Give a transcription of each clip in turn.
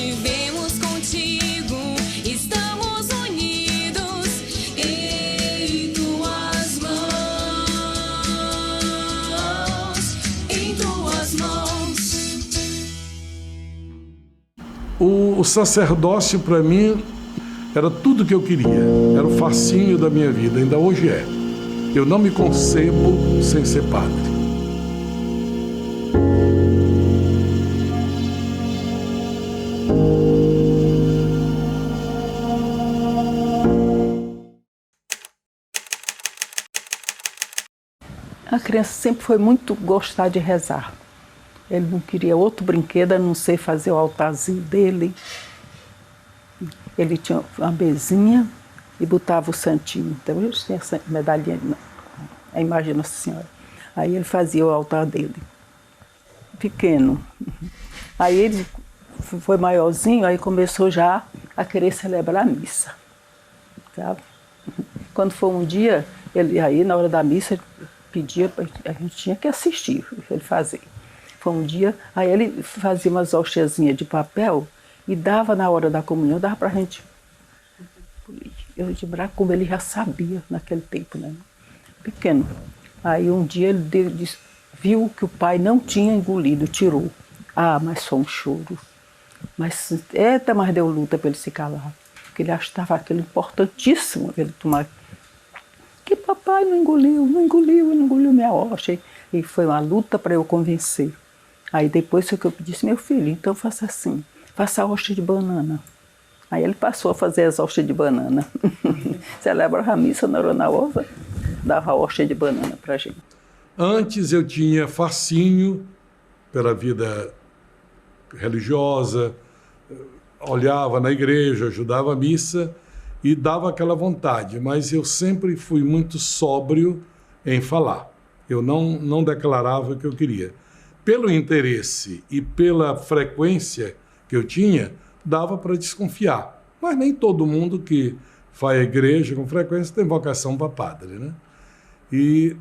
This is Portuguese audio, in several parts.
vivemos contigo, estamos unidos em tuas mãos, em tuas mãos. O sacerdócio para mim era tudo que eu queria, era o fascínio da minha vida, ainda hoje é. Eu não me concebo sem ser padre. A criança sempre foi muito gostar de rezar. Ele não queria outro brinquedo, a não ser fazer o altarzinho dele. Ele tinha uma mesinha e botava o santinho. Então, eu tinha essa medalhinha, a imagem de Nossa Senhora. Aí ele fazia o altar dele, pequeno. Aí ele foi maiorzinho, aí começou já a querer celebrar a missa. Sabe? Quando foi um dia, aí na hora da missa, pedia, a gente tinha que assistir, ele fazia. Foi um dia, aí ele fazia umas hostiazinhas de papel e dava na hora da comunhão, dava para a gente. Eu de braço, como ele já sabia naquele tempo, né? Pequeno. Aí um dia ele viu que o pai não tinha engolido, tirou. Ah, mas foi um choro. Mas deu luta para ele se calar. Porque ele achava aquilo importantíssimo, ele tomar. Que papai não engoliu minha hóstia. E foi uma luta para eu convencer. Aí depois foi que eu disse, meu filho, então faça assim, faça a hóstia de banana. Aí ele passou a fazer as hóstias de banana. Celebrava a missa na hora na hora, dava a hóstia de banana para a gente. Antes eu tinha fascínio pela vida religiosa, olhava na igreja, ajudava a missa e dava aquela vontade, mas eu sempre fui muito sóbrio em falar. Eu não declarava o que eu queria. Pelo interesse e pela frequência que eu tinha, dava para desconfiar. Mas nem todo mundo que vai à igreja com frequência tem vocação para padre, né? E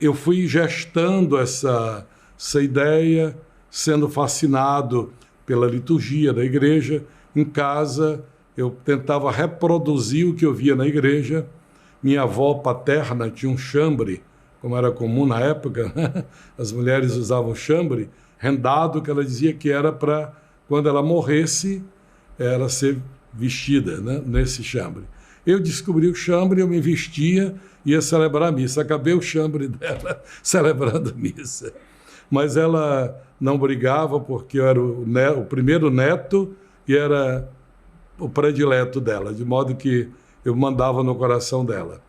eu fui gestando essa ideia, sendo fascinado pela liturgia da igreja. Em casa, eu tentava reproduzir o que eu via na igreja. Minha avó paterna tinha um chambre, como era comum na época, né? As mulheres usavam chambre, rendado, que ela dizia que era para, quando ela morresse, ela ser vestida, né, nesse chambre. Eu descobri o chambre, eu me vestia e ia celebrar a missa. Acabei o chambre dela celebrando a missa. Mas ela não brigava porque eu era o primeiro neto e era o predileto dela, de modo que eu mandava no coração dela.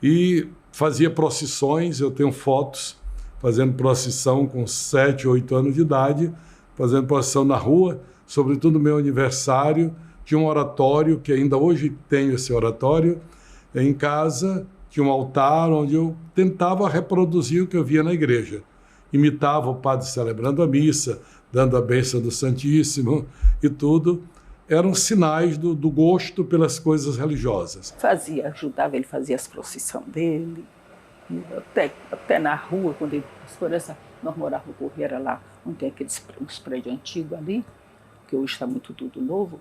E fazia procissões, eu tenho fotos fazendo procissão com 7, 8 anos de idade, fazendo procissão na rua, sobretudo no meu aniversário. Tinha um oratório, que ainda hoje tenho esse oratório, em casa, tinha um altar onde eu tentava reproduzir o que eu via na igreja. Imitava o padre celebrando a missa, dando a bênção do Santíssimo e tudo. Eram sinais do gosto pelas coisas religiosas. Ajudava, ele fazia as procissões dele, até na rua, quando ele, por essa, nós morávamos no Correia lá, onde tem uns prédios antigos ali, que hoje está muito tudo novo,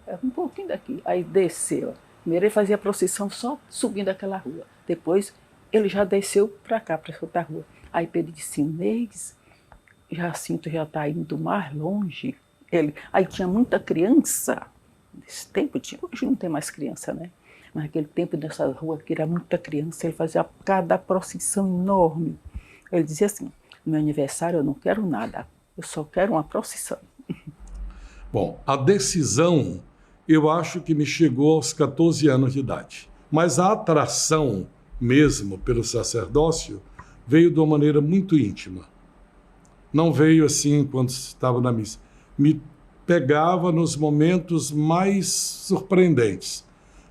era um pouquinho daqui. Aí desceu, primeiro ele fazia a procissão só subindo aquela rua, depois ele já desceu para cá, para outra rua. Aí ele disse, Inês, Jacinto já está indo mais longe. Aí tinha muita criança, nesse tempo tinha, hoje não tem mais criança, né? Mas naquele tempo, nessa rua que era muita criança, ele fazia cada procissão enorme. Ele dizia assim, no meu aniversário eu não quero nada, eu só quero uma procissão. Bom, a decisão eu acho que me chegou aos 14 anos de idade. Mas a atração mesmo pelo sacerdócio veio de uma maneira muito íntima. Não veio assim quando estava na missa. Me pegava nos momentos mais surpreendentes.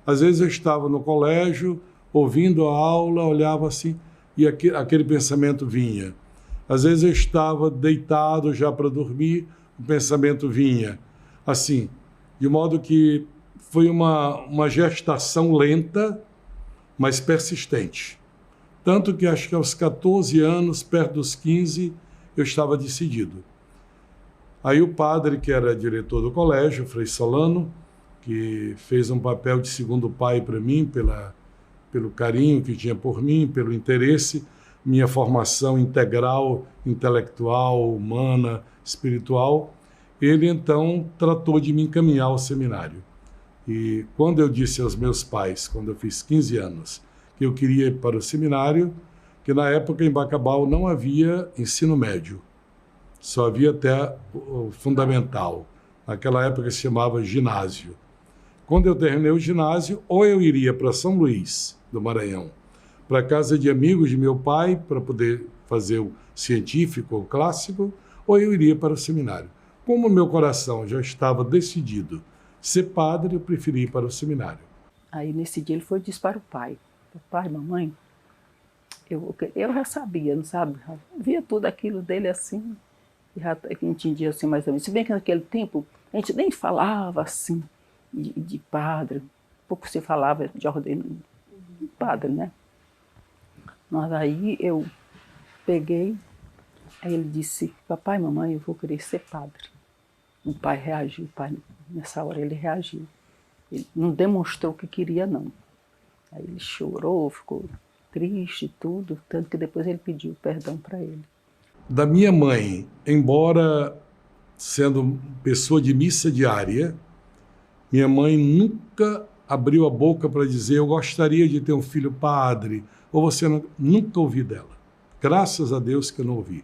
Às vezes eu estava no colégio, ouvindo a aula, olhava assim, e aquele pensamento vinha. Às vezes eu estava deitado já para dormir, o pensamento vinha. Assim, de modo que foi uma gestação lenta, mas persistente. Tanto que acho que aos 14 anos, perto dos 15, eu estava decidido. Aí o padre, que era diretor do colégio, Frei Solano, que fez um papel de segundo pai para mim, pelo carinho que tinha por mim, pelo interesse, minha formação integral, intelectual, humana, espiritual, ele então tratou de me encaminhar ao seminário. E quando eu disse aos meus pais, quando eu fiz 15 anos, que eu queria ir para o seminário, que na época em Bacabal não havia ensino médio, só havia até o fundamental. Naquela época se chamava ginásio. Quando eu terminei o ginásio, ou eu iria para São Luís, do Maranhão, para a casa de amigos de meu pai, para poder fazer o científico ou clássico, ou eu iria para o seminário. Como meu coração já estava decidido ser padre, eu preferi ir para o seminário. Aí nesse dia ele foi e disse para o pai: papai, mamãe, eu já sabia, não sabe? Já via tudo aquilo dele assim, e já entendia assim mais ou menos. Se bem que naquele tempo a gente nem falava assim de padre, pouco se falava de ordem de padre, né? Mas aí eu peguei, aí ele disse: papai, mamãe, eu vou querer ser padre. O pai reagiu, nessa hora ele reagiu. Ele não demonstrou que queria, não. Aí ele chorou, ficou triste e tudo, tanto que depois ele pediu perdão para ele. Da minha mãe, embora sendo pessoa de missa diária, minha mãe nunca abriu a boca para dizer: eu gostaria de ter um filho padre, ou você não, nunca ouvi dela. Graças a Deus que eu não ouvi.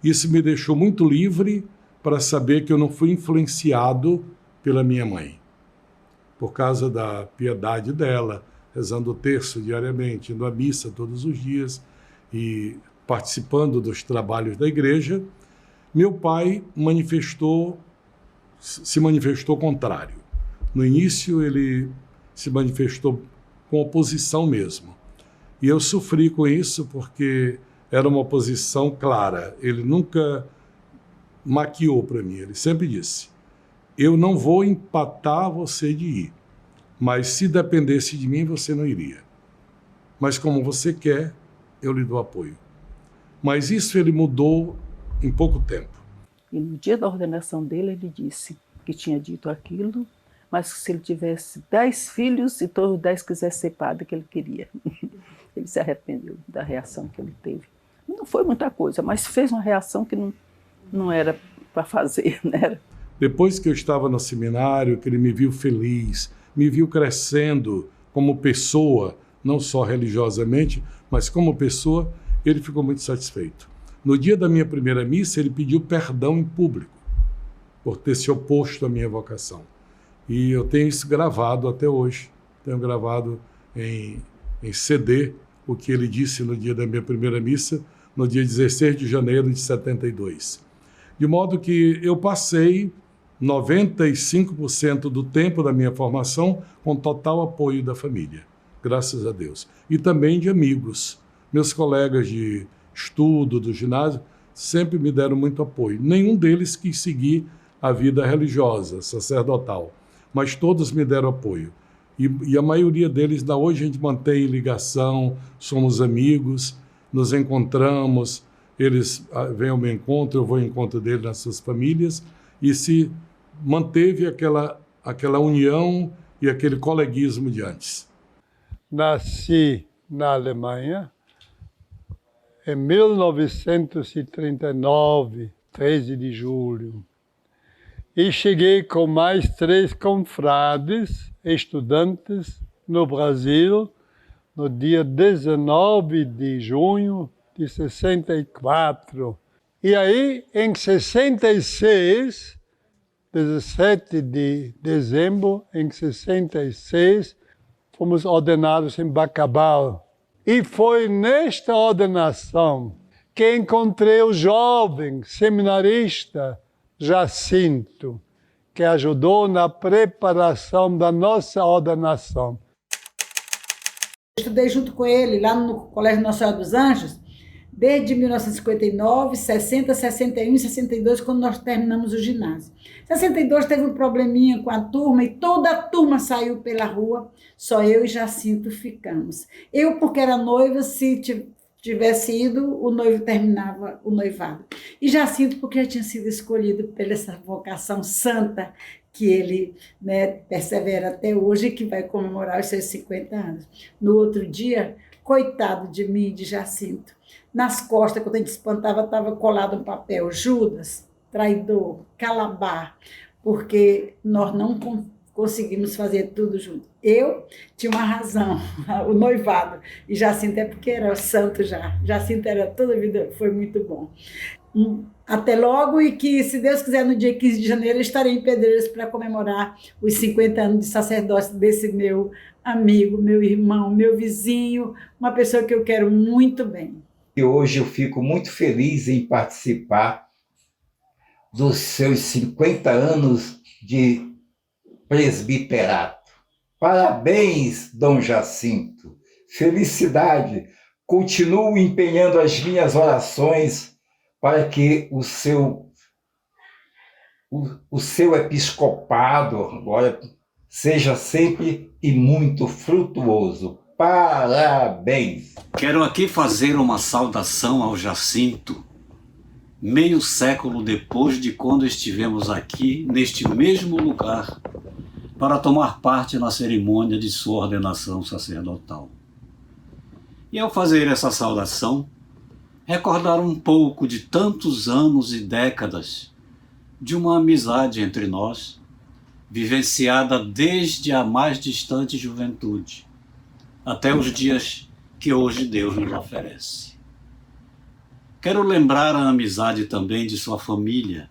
Isso me deixou muito livre para saber que eu não fui influenciado pela minha mãe, por causa da piedade dela, rezando o terço diariamente, indo à missa todos os dias e participando dos trabalhos da igreja. Meu pai se manifestou contrário. No início ele se manifestou com oposição mesmo. E eu sofri com isso porque era uma oposição clara. Ele nunca maquiou para mim, ele sempre disse: eu não vou empatar você de ir, mas se dependesse de mim, você não iria. Mas como você quer, eu lhe dou apoio. Mas isso ele mudou em pouco tempo. E no dia da ordenação dele, ele disse que tinha dito aquilo, mas que se ele tivesse 10 filhos e todos os 10 quisessem ser padre, que ele queria. Ele se arrependeu da reação que ele teve. Não foi muita coisa, mas fez uma reação que não era para fazer, né? Depois que eu estava no seminário, que ele me viu feliz, me viu crescendo como pessoa, não só religiosamente, mas como pessoa, ele ficou muito satisfeito. No dia da minha primeira missa, ele pediu perdão em público por ter se oposto à minha vocação. E eu tenho isso gravado até hoje. Tenho gravado em CD o que ele disse no dia da minha primeira missa, no dia 16 de janeiro de 72. De modo que eu passei 95% do tempo da minha formação com total apoio da família, graças a Deus. E também de amigos. Meus colegas de estudo, do ginásio, sempre me deram muito apoio. Nenhum deles quis seguir a vida religiosa, sacerdotal, mas todos me deram apoio. E a maioria deles, ainda hoje a gente mantém ligação, somos amigos, nos encontramos, eles vêm ao meu encontro, eu vou ao encontro deles nas suas famílias, e se manteve aquela união e aquele coleguismo de antes. Nasci na Alemanha em 1939, 13 de julho, e cheguei com mais 3 confrades, estudantes, no Brasil, no dia 19 de junho de 64. E aí, em 66, 17 de dezembro, em 66, fomos ordenados em Bacabal. E foi nesta ordenação que encontrei o jovem seminarista Jacinto, que ajudou na preparação da nossa ordenação. Estudei junto com ele lá no Colégio Nossa Senhora dos Anjos, desde 1959, 60, 61 e 62, quando nós terminamos o ginásio. Em 62 teve um probleminha com a turma e toda a turma saiu pela rua, só eu e Jacinto ficamos. Eu, porque era noiva, se tivesse ido, o noivo terminava o noivado. E Jacinto, porque já tinha sido escolhido pela essa vocação santa que ele, né, persevera até hoje e que vai comemorar os seus 50 anos. No outro dia, coitado de mim, de Jacinto, nas costas, quando a gente espantava, estava colado um papel: Judas, traidor, Calabar, porque nós não conseguimos fazer tudo junto. Eu tinha uma razão, o noivado, e Jacinto é porque era santo já. Jacinto era toda a vida, foi muito bom. Até logo, e que, se Deus quiser, no dia 15 de janeiro, eu estarei em Pedreiras para comemorar os 50 anos de sacerdócio desse meu amigo, meu irmão, meu vizinho, uma pessoa que eu quero muito bem. E hoje eu fico muito feliz em participar dos seus 50 anos de presbiterato. Parabéns, Dom Jacinto. Felicidade. Continuo empenhando as minhas orações para que o seu episcopado agora seja sempre e muito frutuoso. Parabéns! Quero aqui fazer uma saudação ao Jacinto, meio século depois de quando estivemos aqui, neste mesmo lugar, para tomar parte na cerimônia de sua ordenação sacerdotal. E ao fazer essa saudação, recordar um pouco de tantos anos e décadas de uma amizade entre nós, vivenciada desde a mais distante juventude, até os dias que hoje Deus nos oferece. Quero lembrar a amizade também de sua família,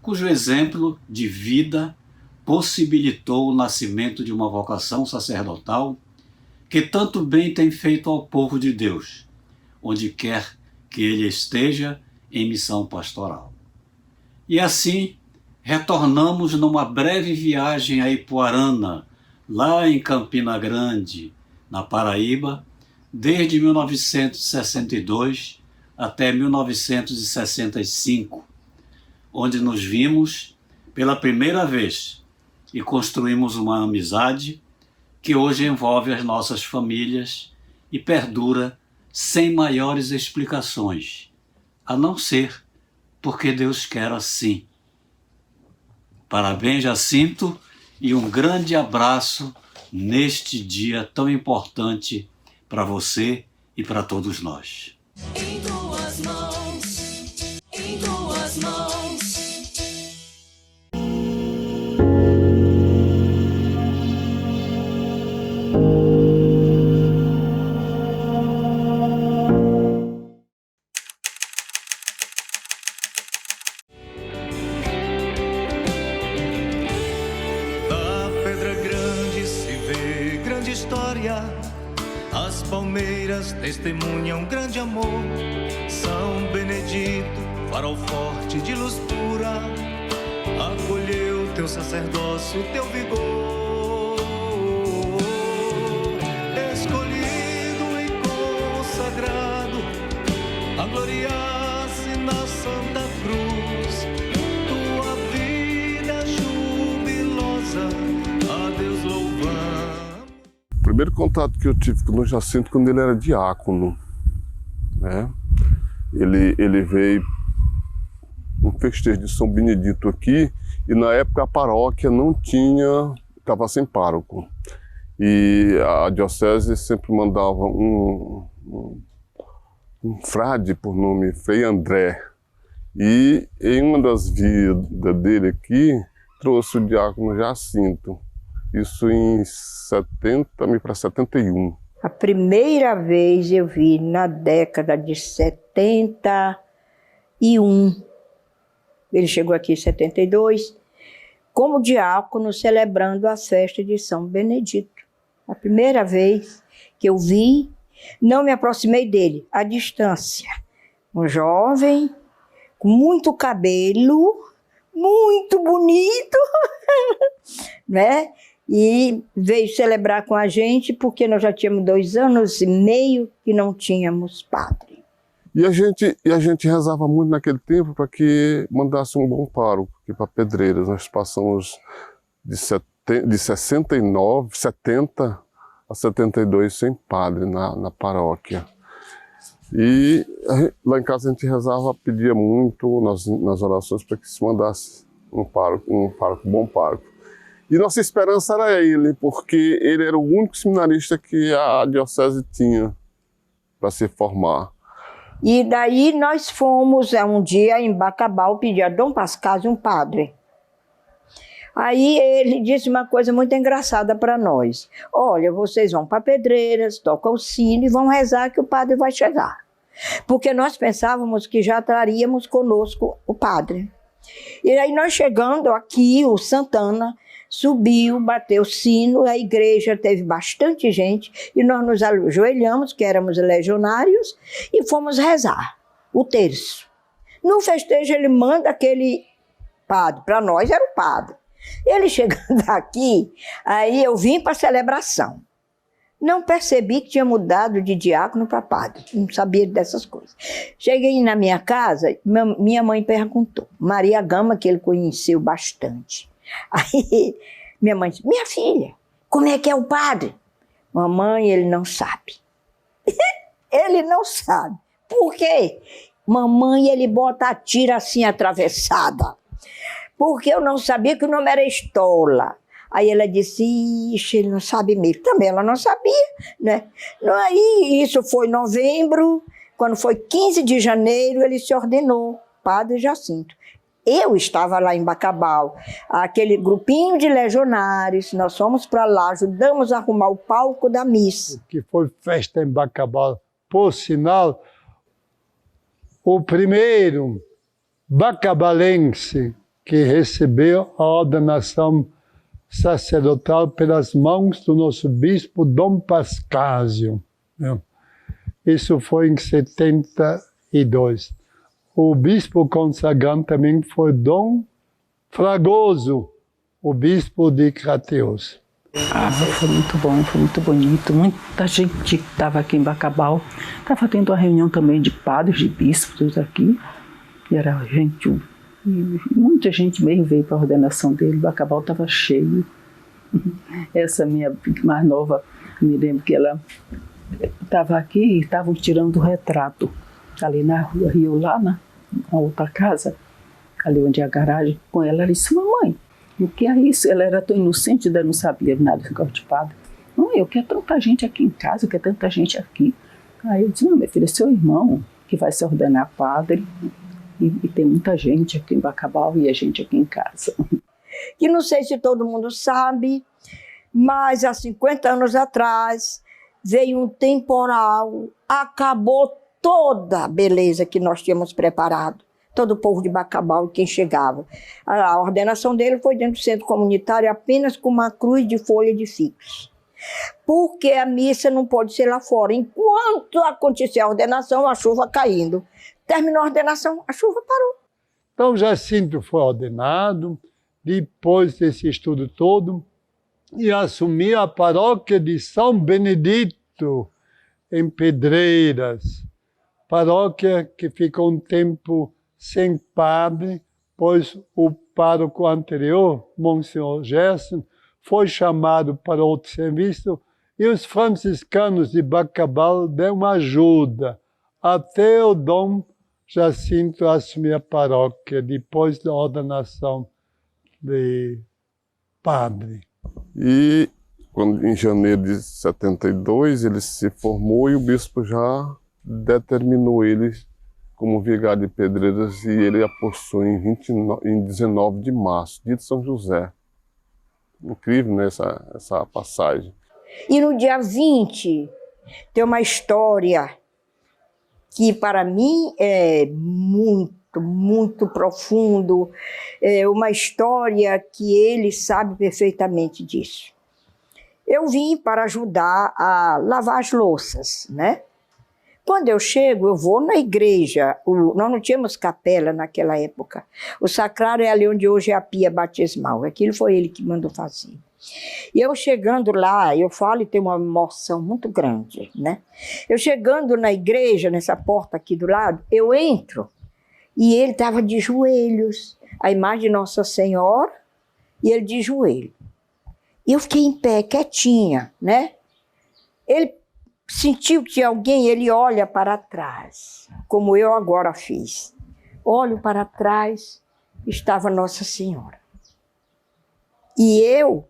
cujo exemplo de vida possibilitou o nascimento de uma vocação sacerdotal que tanto bem tem feito ao povo de Deus, onde quer que ele esteja em missão pastoral. E assim, retornamos numa breve viagem a Ipuarana, lá em Campina Grande, na Paraíba, desde 1962 até 1965, onde nos vimos pela primeira vez e construímos uma amizade que hoje envolve as nossas famílias e perdura sem maiores explicações, a não ser porque Deus quer assim. Parabéns, Jacinto, e um grande abraço neste dia tão importante para você e para todos nós. Em tuas mãos, em tuas mãos. Da Pedra Grande se vê grande história. As palmeiras testemunham grande amor. São Benedito, farol forte de luz pura, acolheu teu sacerdócio, teu vigor. Escolhido e consagrado a gloriar-se na Santa Cruz. Tua vida jubilosa, a Deus louvamos. O primeiro contato que eu tive com o Jacinto quando ele era diácono, né? Ele veio um festejo de São Benedito aqui e na época a paróquia não tinha, estava sem pároco. E a diocese sempre mandava um frade por nome Frei André. E em uma das vidas dele aqui, trouxe o diácono Jacinto. Isso em 70 para 71. A primeira vez eu vi na década de 71. Ele chegou aqui em 72, como diácono celebrando a festa de São Benedito. A primeira vez que eu vi, não me aproximei dele, à distância. Um jovem, com muito cabelo, muito bonito, né? E veio celebrar com a gente, porque nós já tínhamos 2 anos e meio que não tínhamos padre. E a gente rezava muito naquele tempo para que mandasse um bom pároco aqui para Pedreiras. Nós passamos de 70 a 72 sem padre na paróquia. E lá em casa a gente rezava, pedia muito nas orações para que se mandasse um bom pároco. E nossa esperança era ele, porque ele era o único seminarista que a diocese tinha para se formar. E daí nós fomos um dia em Bacabal pedir a Dom Pascásio um padre. Aí ele disse uma coisa muito engraçada para nós. Olha, vocês vão para Pedreiras, tocam o sino e vão rezar que o padre vai chegar. Porque nós pensávamos que já traríamos conosco o padre. E aí nós chegando aqui, o Santana subiu, bateu o sino, a igreja teve bastante gente e nós nos ajoelhamos, que éramos legionários, e fomos rezar o terço. No festejo ele manda aquele padre, para nós era o padre. Ele chegando aqui, aí eu vim para a celebração. Não percebi que tinha mudado de diácono para padre, não sabia dessas coisas. Cheguei na minha casa, minha mãe perguntou, Maria Gama, que ele conheceu bastante. Aí minha mãe disse, minha filha, como é que é o padre? Mamãe, ele não sabe. Ele não sabe. Por quê? Mamãe, ele bota a tira assim atravessada. Porque eu não sabia que o nome era Estola. Aí ela disse, ixi, ele não sabe mesmo. Também ela não sabia, né? Aí isso foi em novembro, quando foi 15 de janeiro, ele se ordenou, Padre Jacinto. Eu estava lá em Bacabal, aquele grupinho de legionários, nós fomos para lá, ajudamos a arrumar o palco da missa. Que foi festa em Bacabal. Por sinal, o primeiro bacabalense que recebeu a ordenação sacerdotal pelas mãos do nosso bispo Dom Pascásio. Isso foi em 72. O bispo consagrante também foi Dom Fragoso, o bispo de Crateús. Foi muito bom, foi muito bonito. Muita gente que estava aqui em Bacabal. Estava tendo uma reunião também de padres, de bispos aqui. E era gente, muita gente mesmo veio para a ordenação dele. Bacabal estava cheio. Essa minha mais nova, me lembro que ela estava aqui e estavam tirando o retrato. Ali na rua Rio, lá na outra casa, ali onde é a garagem, com ela disse, mamãe, o que é isso? Ela era tão inocente, ainda não sabia nada de padre. Não, eu quero tanta gente aqui em casa, eu quero tanta gente aqui. Aí eu disse, não, minha filha, é seu irmão que vai se ordenar padre, e tem muita gente aqui em Bacabal e a gente aqui em casa. Que não sei se todo mundo sabe, mas há 50 anos atrás veio um temporal, acabou toda a beleza que nós tínhamos preparado, todo o povo de Bacabal e quem chegava. A ordenação dele foi dentro do centro comunitário apenas com uma cruz de folha de figos. Porque a missa não pode ser lá fora. Enquanto acontecia a ordenação, a chuva caindo. Terminou a ordenação, a chuva parou. Então Jacinto foi ordenado, depois desse estudo todo, e assumiu a paróquia de São Benedito, em Pedreiras. Paróquia que ficou um tempo sem padre, pois o pároco anterior, Monsenhor Gerson, foi chamado para outro serviço e os franciscanos de Bacabal deram ajuda até o Dom Jacinto assumir a paróquia, depois da ordenação de padre. E quando, em janeiro de 72 ele se formou e o bispo já determinou ele como vigário de Pedreiras e ele apossou em 19 de março, dia de São José. Incrível, né, essa passagem. E no dia 20 tem uma história que para mim é muito profundo, é uma história que ele sabe perfeitamente disso. Eu vim para ajudar a lavar as louças, né? Quando eu chego, eu vou na igreja. Nós não tínhamos capela naquela época. O sacrário é ali onde hoje é a pia batismal. Aquilo foi ele que mandou fazer. E eu chegando lá, eu falo e tenho uma emoção muito grande, né? Eu chegando na igreja, nessa porta aqui do lado, eu entro e ele estava de joelhos. A imagem de Nossa Senhora e ele de joelho. E eu fiquei em pé, quietinha, né? Ele sentiu que alguém, ele olha para trás, como eu agora fiz. Olho para trás, estava Nossa Senhora. E eu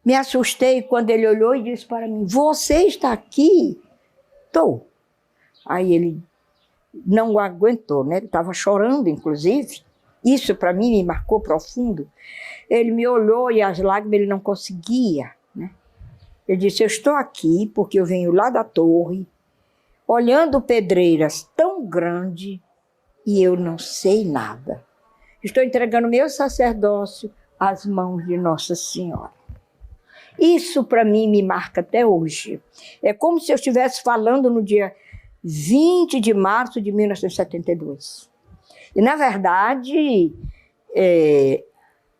me assustei quando ele olhou e disse para mim, você está aqui? Estou. Aí ele não aguentou, né? Ele estava chorando, inclusive. Isso para mim me marcou profundo. Ele me olhou e as lágrimas ele não conseguia, né? Ele disse, eu estou aqui porque eu venho lá da torre, olhando pedreiras tão grandes e eu não sei nada. Estou entregando meu sacerdócio às mãos de Nossa Senhora. Isso para mim me marca até hoje. É como se eu estivesse falando no dia 20 de março de 1972. E, na verdade,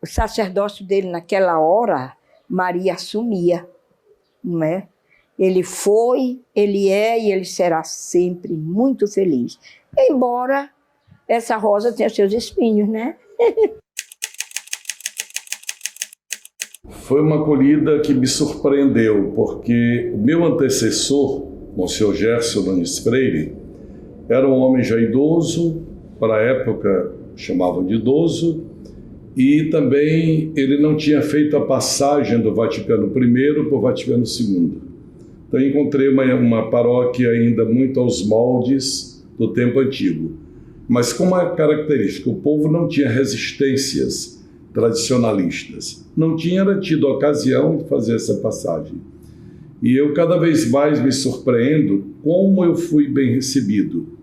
o sacerdócio dele naquela hora, Maria assumia, não é? Ele foi, ele é e ele será sempre muito feliz. Embora essa rosa tenha seus espinhos, né? Foi uma acolhida que me surpreendeu, porque o meu antecessor, Monsenhor Gerson Nunes Freire, era um homem já idoso, para a época chamavam de idoso, e também ele não tinha feito a passagem do Vaticano I para o Vaticano II. Então encontrei uma paróquia ainda muito aos moldes do tempo antigo. Mas com uma característica, o povo não tinha resistências tradicionalistas. Não tinha tido a ocasião de fazer essa passagem. E eu cada vez mais me surpreendo como eu fui bem recebido,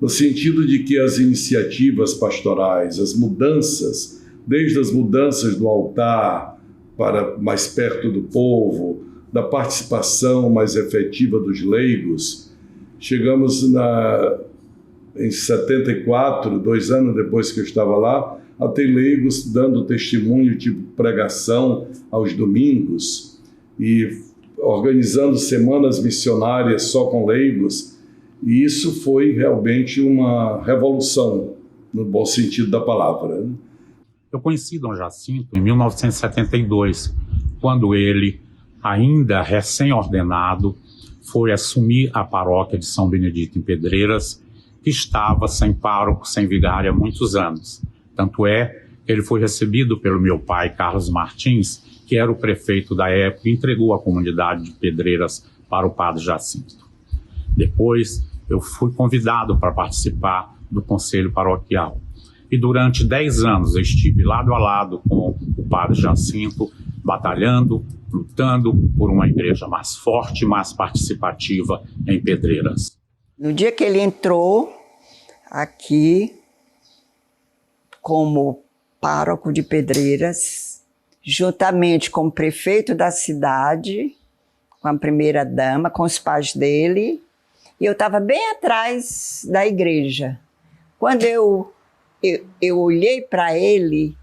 no sentido de que as iniciativas pastorais, as mudanças, desde as mudanças do altar para mais perto do povo, da participação mais efetiva dos leigos, chegamos em 74, 2 anos depois que eu estava lá, a ter leigos dando testemunho, tipo pregação aos domingos, e organizando semanas missionárias só com leigos, e isso foi realmente uma revolução, no bom sentido da palavra. Eu conheci Dom Jacinto em 1972, quando ele, ainda recém-ordenado, foi assumir a paróquia de São Benedito em Pedreiras, que estava sem pároco, sem vigário há muitos anos. Tanto é que ele foi recebido pelo meu pai, Carlos Martins, que era o prefeito da época, e entregou a comunidade de Pedreiras para o padre Jacinto. Depois, eu fui convidado para participar do conselho paroquial. E durante 10 anos eu estive lado a lado com o padre Jacinto, batalhando, lutando por uma igreja mais forte, mais participativa em Pedreiras. No dia que ele entrou aqui como pároco de Pedreiras, juntamente com o prefeito da cidade, com a primeira-dama, com os pais dele, e eu estava bem atrás da igreja. Quando eu olhei para ele,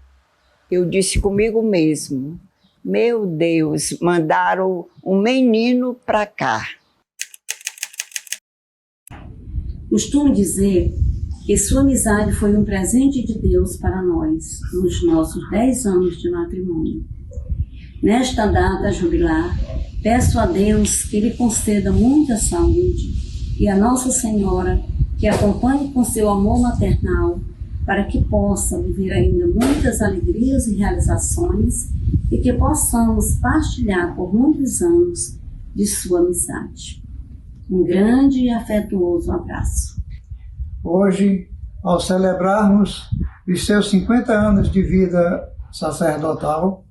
eu disse comigo mesmo, meu Deus, mandaram um menino para cá. Costumo dizer que sua amizade foi um presente de Deus para nós, nos nossos 10 anos de matrimônio. Nesta data jubilar, peço a Deus que lhe conceda muita saúde e a Nossa Senhora que acompanhe com seu amor maternal para que possa viver ainda muitas alegrias e realizações e que possamos partilhar por muitos anos de sua amizade. Um grande e afetuoso abraço. Hoje, ao celebrarmos os seus 50 anos de vida sacerdotal,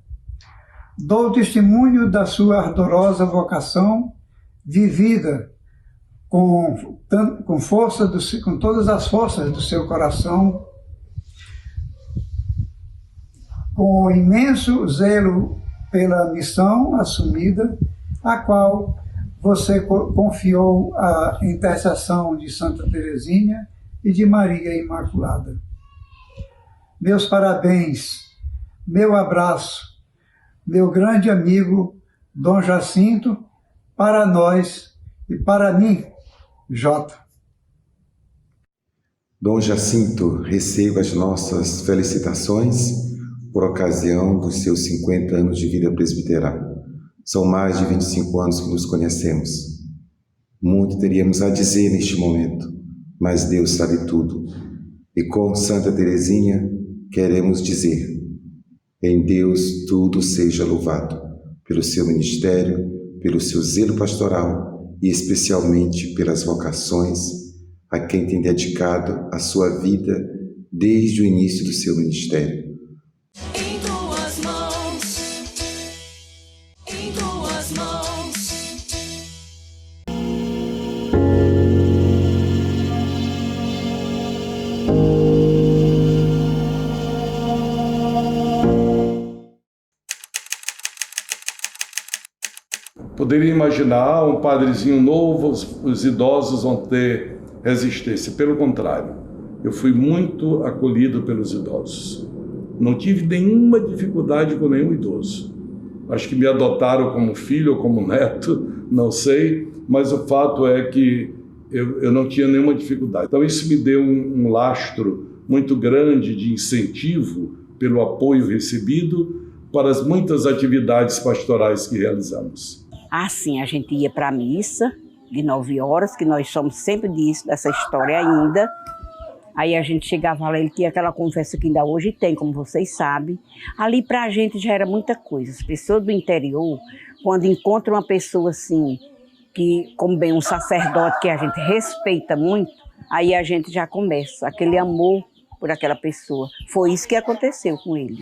dou testemunho da sua ardorosa vocação vivida com todas as forças do seu coração, com imenso zelo pela missão assumida, a qual você confiou a intercessão de Santa Teresinha e de Maria Imaculada. Meus parabéns, meu abraço, meu grande amigo Dom Jacinto, para nós e para mim, Jota. Dom Jacinto, receba as nossas felicitações por ocasião dos seus 50 anos de vida presbiteral. São mais de 25 anos que nos conhecemos. Muito teríamos a dizer neste momento, mas Deus sabe tudo. E com Santa Teresinha queremos dizer: em Deus tudo seja louvado, pelo seu ministério, pelo seu zelo pastoral e especialmente pelas vocações a quem tem dedicado a sua vida desde o início do seu ministério. Em tuas mãos, em tuas mãos. Poderia imaginar um padrezinho novo, os idosos vão ter resistência. Pelo contrário, eu fui muito acolhido pelos idosos. Não tive nenhuma dificuldade com nenhum idoso. Acho que me adotaram como filho ou como neto, não sei, mas o fato é que eu não tinha nenhuma dificuldade. Então isso me deu um lastro muito grande de incentivo pelo apoio recebido para as muitas atividades pastorais que realizamos. Assim, a gente ia para a missa de 9 horas, que nós somos sempre disso, dessa história ainda. Aí a gente chegava lá, ele tinha aquela conversa que ainda hoje tem, como vocês sabem. Ali para a gente já era muita coisa. As pessoas do interior, quando encontram uma pessoa assim, que, como bem um sacerdote que a gente respeita muito, aí a gente já começa, aquele amor por aquela pessoa. Foi isso que aconteceu com ele.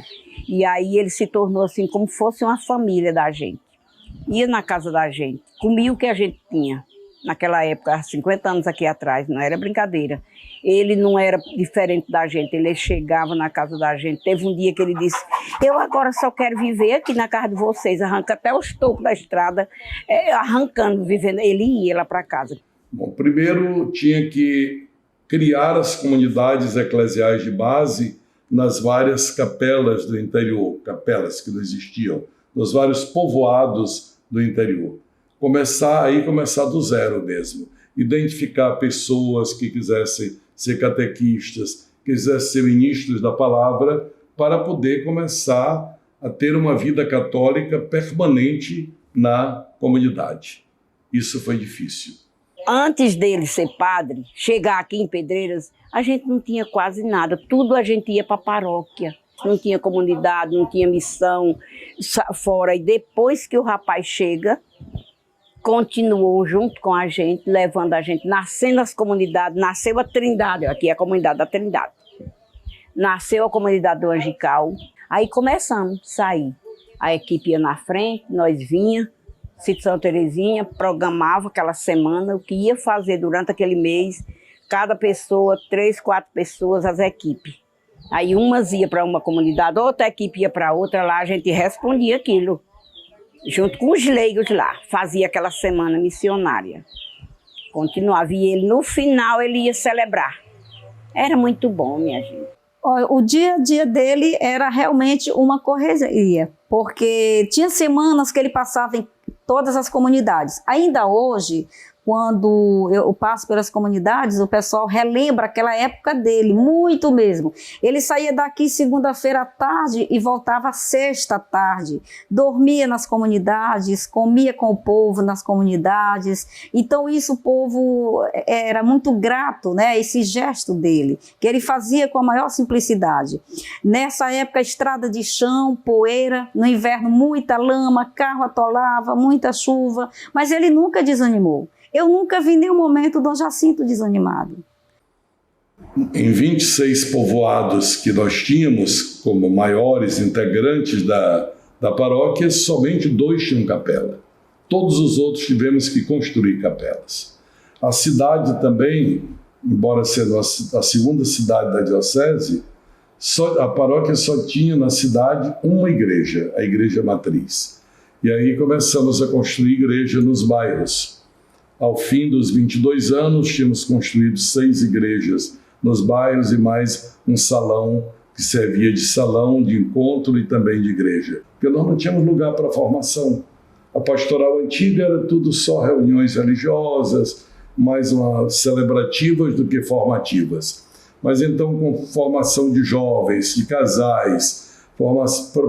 E aí ele se tornou assim, como fosse uma família da gente. Ia na casa da gente, comia o que a gente tinha. Naquela época, há 50 anos aqui atrás, não era brincadeira. Ele não era diferente da gente, ele chegava na casa da gente. Teve um dia que ele disse: eu agora só quero viver aqui na casa de vocês. Arranca até os tocos da estrada, arrancando, vivendo. Ele ia lá para casa. Bom, primeiro tinha que criar as comunidades eclesiais de base nas várias capelas do interior, capelas que não existiam, nos vários povoados do interior. Começar do zero mesmo. Identificar pessoas que quisessem ser catequistas, que quisessem ser ministros da palavra, para poder começar a ter uma vida católica permanente na comunidade. Isso foi difícil. Antes dele ser padre, chegar aqui em Pedreiras, a gente não tinha quase nada. Tudo a gente ia para a paróquia. Não tinha comunidade, não tinha missão fora. E depois que o rapaz chega, continuou junto com a gente, levando a gente, nascendo as comunidades, nasceu a Trindade, aqui é a comunidade da Trindade. Nasceu a comunidade do Angical, aí começamos a sair. A equipe ia na frente, nós vinha, Sítio Santa Teresinha, programava aquela semana, o que ia fazer durante aquele mês, cada pessoa, 3, 4 pessoas, as equipes. Aí umas ia para uma comunidade, outra equipe ia para outra, lá a gente respondia aquilo. Junto com os leigos lá, fazia aquela semana missionária. Continuava, e ele, no final, ele ia celebrar. Era muito bom, minha gente. O dia a dia dele era realmente uma correria, porque tinha semanas que ele passava em todas as comunidades. Ainda hoje, quando eu passo pelas comunidades, o pessoal relembra aquela época dele, muito mesmo. Ele saía daqui segunda-feira à tarde e voltava sexta à tarde. Dormia nas comunidades, comia com o povo nas comunidades. Então isso o povo era muito grato, né? Esse gesto dele, que ele fazia com a maior simplicidade. Nessa época, estrada de chão, poeira, no inverno muita lama, carro atolava, muita chuva, mas ele nunca desanimou. Eu nunca vi nenhum momento Dom Jacinto desanimado. Em 26 povoados que nós tínhamos como maiores integrantes da paróquia, somente 2 tinham capela. Todos os outros tivemos que construir capelas. A cidade também, embora sendo a segunda cidade da diocese, a paróquia só tinha na cidade uma igreja, a igreja matriz. E aí começamos a construir igreja nos bairros. Ao fim dos 22 anos, tínhamos construído 6 igrejas nos bairros e mais um salão que servia de salão de encontro e também de igreja. Porque nós não tínhamos lugar para formação. A pastoral antiga era tudo só reuniões religiosas, mais celebrativas do que formativas. Mas então, com formação de jovens, de casais,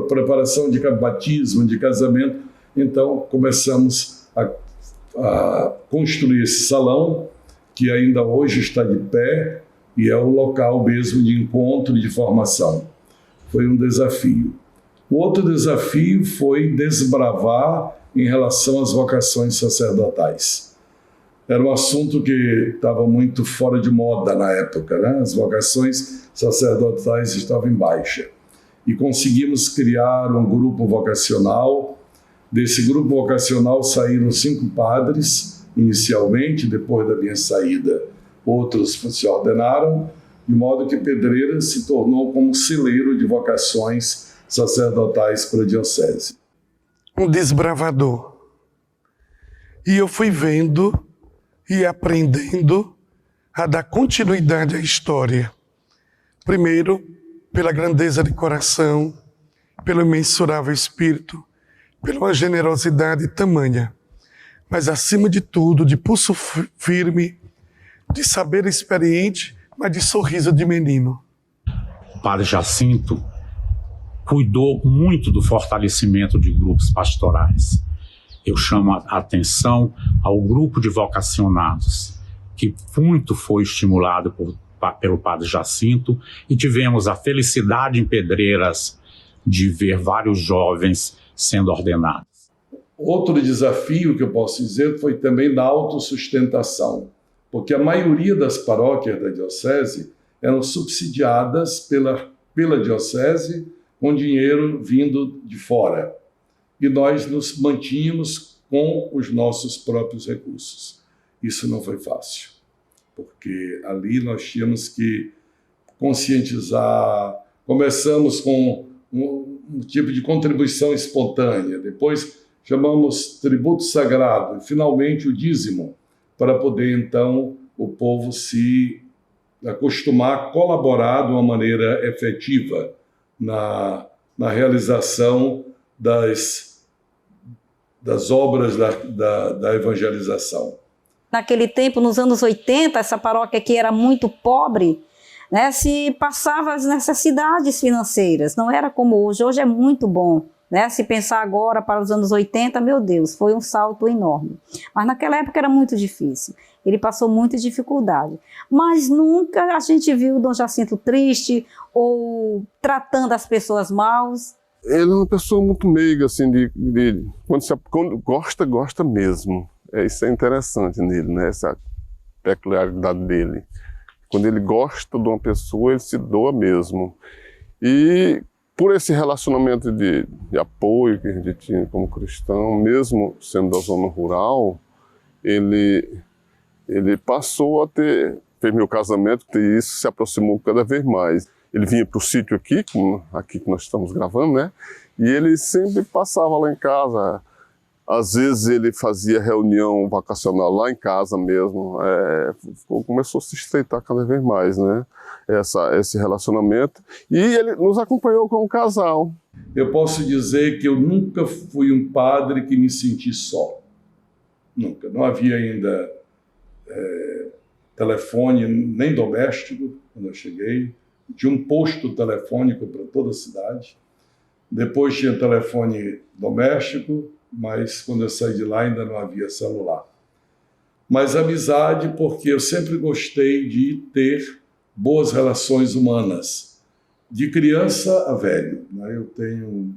preparação de batismo, de casamento, então começamos a a construir esse salão, que ainda hoje está de pé e é o local mesmo de encontro e de formação. Foi um desafio. O outro desafio foi desbravar em relação às vocações sacerdotais. Era um assunto que estava muito fora de moda na época, né? As vocações sacerdotais estavam em baixa. E conseguimos criar um grupo vocacional. Desse grupo vocacional saíram 5 padres, inicialmente, depois da minha saída, outros se ordenaram, de modo que Pedreiras se tornou como celeiro de vocações sacerdotais para a diocese. Um desbravador. E eu fui vendo e aprendendo a dar continuidade à história. Primeiro, pela grandeza de coração, pelo imensurável espírito, pela generosidade tamanha, mas acima de tudo, de pulso firme, de saber experiente, mas de sorriso de menino. O Padre Jacinto cuidou muito do fortalecimento de grupos pastorais. Eu chamo a atenção ao grupo de vocacionados, que muito foi estimulado pelo Padre Jacinto, e tivemos a felicidade em Pedreiras de ver vários jovens sendo ordenados. Outro desafio que eu posso dizer foi também da autossustentação, porque a maioria das paróquias da diocese eram subsidiadas pela diocese com dinheiro vindo de fora. E nós nos mantínhamos com os nossos próprios recursos. Isso não foi fácil, porque ali nós tínhamos que conscientizar. Começamos com um tipo de contribuição espontânea, depois chamamos tributo sagrado, e finalmente o dízimo, para poder então o povo se acostumar a colaborar de uma maneira efetiva na realização das obras da evangelização. Naquele tempo, nos anos 80, essa paróquia aqui era muito pobre, né? Se passava as necessidades financeiras, não era como hoje. Hoje é muito bom, né? Se pensar agora para os anos 80, meu Deus, foi um salto enorme. Mas naquela época era muito difícil. Ele passou muita dificuldade. Mas nunca a gente viu o Dom Jacinto triste ou tratando as pessoas mal. Ele é uma pessoa muito meiga, assim, quando gosta mesmo. Isso é interessante nele, né? Essa peculiaridade dele. Quando ele gosta de uma pessoa, ele se doa mesmo. E por esse relacionamento de apoio que a gente tinha como cristão, mesmo sendo da zona rural, ele passou a fez meu casamento, e isso se aproximou cada vez mais. Ele vinha para o sítio aqui que nós estamos gravando, né? E ele sempre passava lá em casa. Às vezes ele fazia reunião vacacional lá em casa mesmo. Começou a se estreitar cada vez mais, né? Esse relacionamento. E ele nos acompanhou como casal. Eu posso dizer que eu nunca fui um padre que me senti só. Nunca. Não havia ainda telefone nem doméstico quando eu cheguei. Tinha um posto telefônico para toda a cidade. Depois tinha telefone doméstico, mas quando eu saí de lá ainda não havia celular. Mas amizade, porque eu sempre gostei de ter boas relações humanas, de criança a velho, né? Eu tenho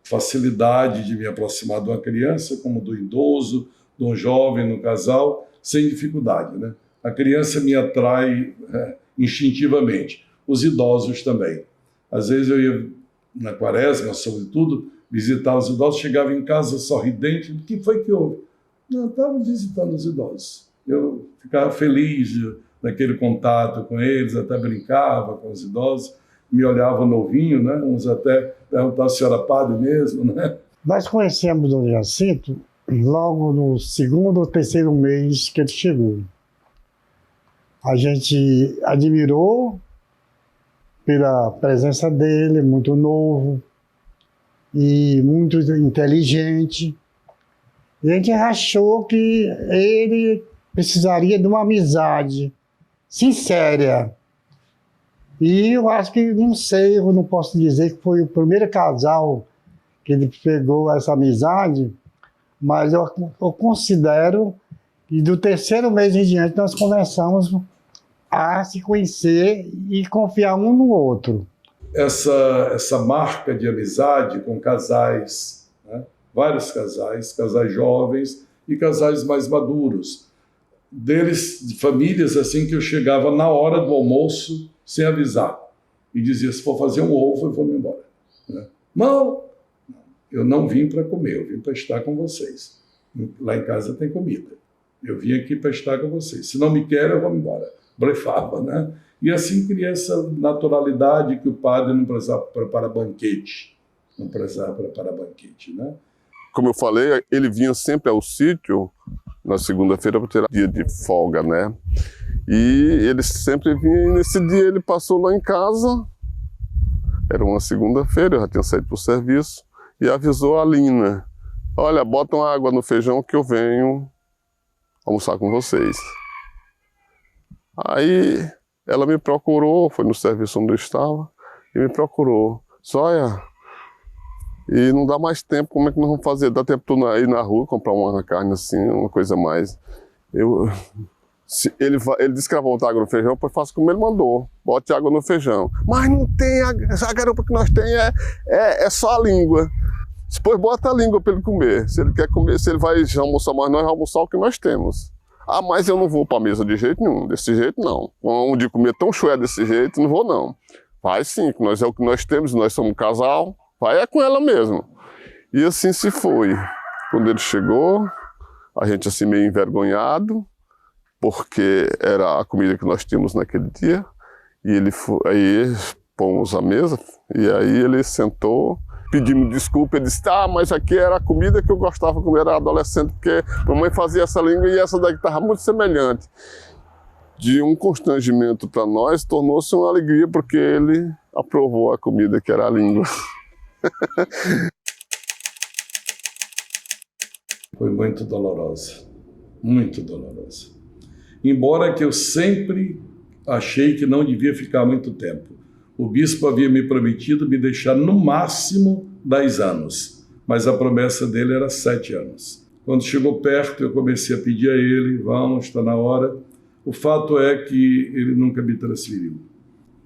facilidade de me aproximar de uma criança, como do idoso, de um jovem, no casal, sem dificuldade, né? A criança me atrai instintivamente, os idosos também. Às vezes eu ia na quaresma, sobretudo, visitar os idosos, chegava em casa sorridente. O que foi que houve? Não, eu estava visitando os idosos. Eu ficava feliz naquele contato com eles, até brincava com os idosos, me olhava novinho, né? Uns até perguntavam se era padre mesmo, né? Nós conhecemos o Dom Jacinto logo no 2º ou 3º mês que ele chegou. A gente admirou pela presença dele, muito novo e muito inteligente. E a gente achou que ele precisaria de uma amizade sincera. E eu acho que, não sei, eu não posso dizer que foi o primeiro casal que ele pegou essa amizade, mas eu considero que do terceiro mês em diante nós começamos a se conhecer e confiar um no outro. Essa marca de amizade com casais, né? Vários casais jovens e casais mais maduros, deles, de famílias assim que eu chegava na hora do almoço sem avisar e dizia, se for fazer um ovo eu vou me embora, né? Não, eu não vim para comer, eu vim para estar com vocês. Lá em casa tem comida, eu vim aqui para estar com vocês, se não me querem eu vou me embora. Blefava, né? E assim cria essa naturalidade que o padre não precisava preparar banquete, né? Como eu falei, ele vinha sempre ao sítio na segunda-feira para tirar dia de folga, né? E ele sempre vinha, e nesse dia ele passou lá em casa, era uma segunda-feira, eu já tinha saído para o serviço, e avisou a Lina, olha, botam água no feijão que eu venho almoçar com vocês. Aí ela me procurou, foi no serviço onde eu estava, e me procurou. Zóia, e não dá mais tempo, como é que nós vamos fazer? Dá tempo de ir na rua, comprar uma carne assim, uma coisa mais. Ele disse que ia voltar água no feijão, pois faço como ele mandou, bote água no feijão. Mas não tem, a garupa que nós temos é só a língua. Depois bota a língua para ele comer. Se ele quer comer, se ele vai almoçar mais, nós vamos almoçar o que nós temos. Ah, mas eu não vou para a mesa de jeito nenhum, desse jeito não. Onde comer tão chué desse jeito, não vou não. Vai sim, que nós é o que nós temos, nós somos um casal, vai é com ela mesmo. E assim se foi. Quando ele chegou, a gente assim meio envergonhado, porque era a comida que nós tínhamos naquele dia. E ele foi, aí pôs a mesa, e aí ele sentou, pedindo desculpa, ele disse, mas aqui era a comida que eu gostava quando era adolescente, porque a mamãe fazia essa língua e essa daqui estava muito semelhante. De um constrangimento para nós, tornou-se uma alegria, porque ele aprovou a comida que era a língua. Foi muito dolorosa, muito dolorosa. Embora que eu sempre achei que não devia ficar muito tempo. O bispo havia me prometido me deixar no máximo 10 anos, mas a promessa dele era 7 anos. Quando chegou perto, eu comecei a pedir a ele, vamos, está na hora. O fato é que ele nunca me transferiu.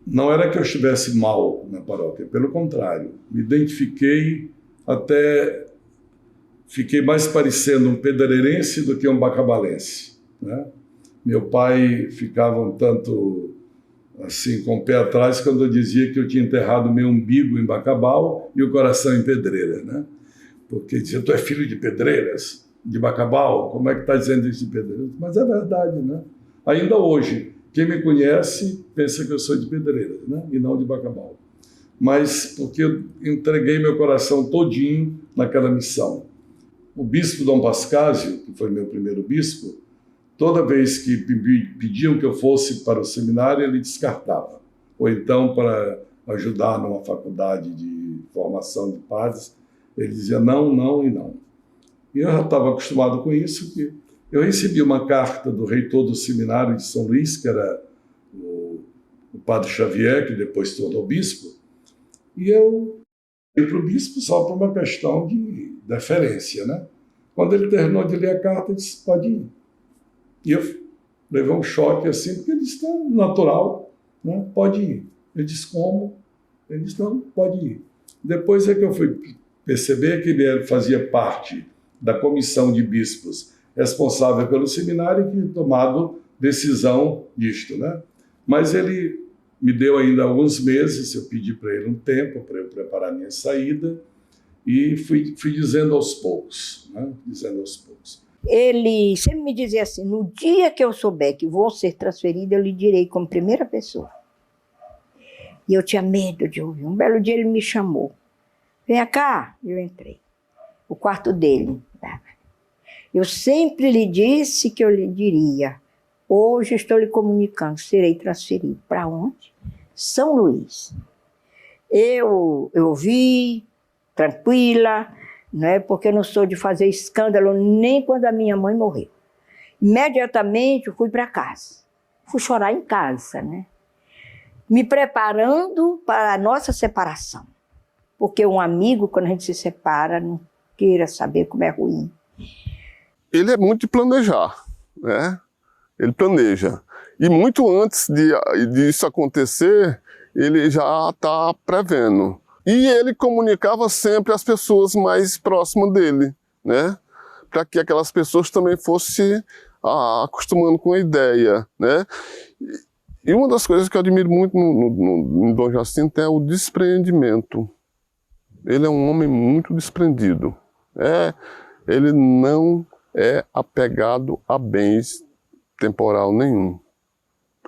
Não era que eu estivesse mal na paróquia, pelo contrário, me identifiquei, até fiquei mais parecendo um pedreirense do que um bacabalense, né? Meu pai ficava um tanto assim, com o pé atrás, quando eu dizia que eu tinha enterrado meu umbigo em Bacabal e o coração em Pedreira, né? Porque dizia, tu é filho de Pedreiras, de Bacabal, como é que está dizendo isso de Pedreiras? Mas é verdade, né? Ainda hoje, quem me conhece pensa que eu sou de Pedreiras, né? E não de Bacabal. Mas porque eu entreguei meu coração todinho naquela missão. O bispo Dom Pascásio, que foi meu primeiro bispo, toda vez que pediam que eu fosse para o seminário, ele descartava. Ou então, para ajudar numa faculdade de formação de padres, ele dizia não, não e não. E eu já estava acostumado com isso, que eu recebi uma carta do reitor do seminário de São Luís, que era o padre Xavier, que depois se tornou bispo, e eu fui para o bispo só por uma questão de deferência, né? Quando ele terminou de ler a carta, ele disse, pode ir. E eu levei um choque assim, porque ele disse, não, natural, né? Pode ir. Eu disse, como? Ele disse, não, pode ir. Depois é que eu fui perceber que ele fazia parte da comissão de bispos responsável pelo seminário e que tinha tomado decisão disto, né? Mas ele me deu ainda alguns meses, eu pedi para ele um tempo para eu preparar minha saída e fui dizendo aos poucos, né? Dizendo aos poucos. Ele sempre me dizia assim, no dia que eu souber que vou ser transferido, eu lhe direi como primeira pessoa. E eu tinha medo de ouvir. Um belo dia ele me chamou. Venha cá. Eu entrei. O quarto dele. Eu sempre lhe disse que eu lhe diria, hoje estou lhe comunicando, serei transferido. Para onde? São Luís. Eu ouvi, tranquila, né, porque eu não sou de fazer escândalo nem quando a minha mãe morreu. Imediatamente eu fui para casa. Fui chorar em casa, né? Me preparando para a nossa separação. Porque um amigo, quando a gente se separa, não queira saber como é ruim. Ele é muito de planejar, né? Ele planeja. E muito antes disso acontecer, ele já está prevendo. E ele comunicava sempre às pessoas mais próximas dele, né? Para que aquelas pessoas também fossem acostumando com a ideia, né? E uma das coisas que eu admiro muito no Dom Jacinto é o despreendimento. Ele é um homem muito desprendido. Ele não é apegado a bens temporal nenhum.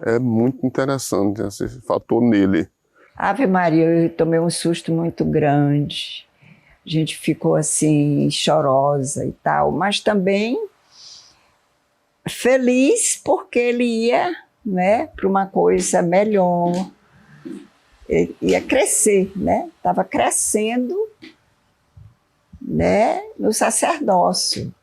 É muito interessante esse fator nele. Ave Maria, eu tomei um susto muito grande. A gente ficou assim, chorosa e tal, mas também feliz porque ele ia, né, para uma coisa melhor. Ele ia crescer, né? Estava crescendo, né, no sacerdócio.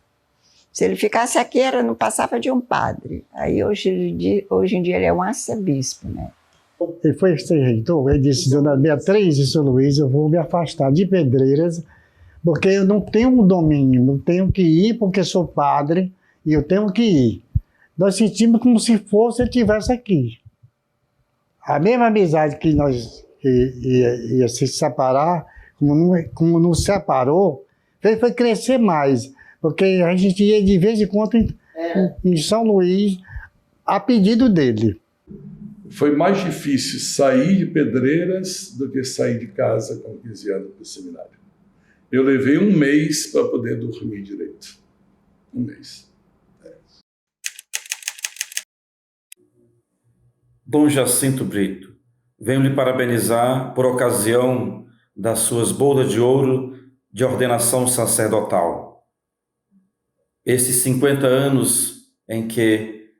Se ele ficasse aqui, não passava de um padre. Aí hoje em dia ele é um arcebispo, né? Ele foi ser reitor, ele disse, dona Beatriz e seu Luiz, eu vou me afastar de Pedreiras, porque eu não tenho um domínio, não tenho que ir porque sou padre e eu tenho que ir. Nós sentimos como se fosse ele estivesse aqui. A mesma amizade que nós ia se separar, como não separou, foi crescer mais. Porque a gente ia de vez em quando em São Luís, a pedido dele. Foi mais difícil sair de Pedreiras do que sair de casa com 15 anos para o seminário. Eu levei 1 mês para poder dormir direito. 1 mês. Dom Jacinto Brito, venho lhe parabenizar por ocasião das suas bodas de ouro de ordenação sacerdotal. Esses 50 anos em que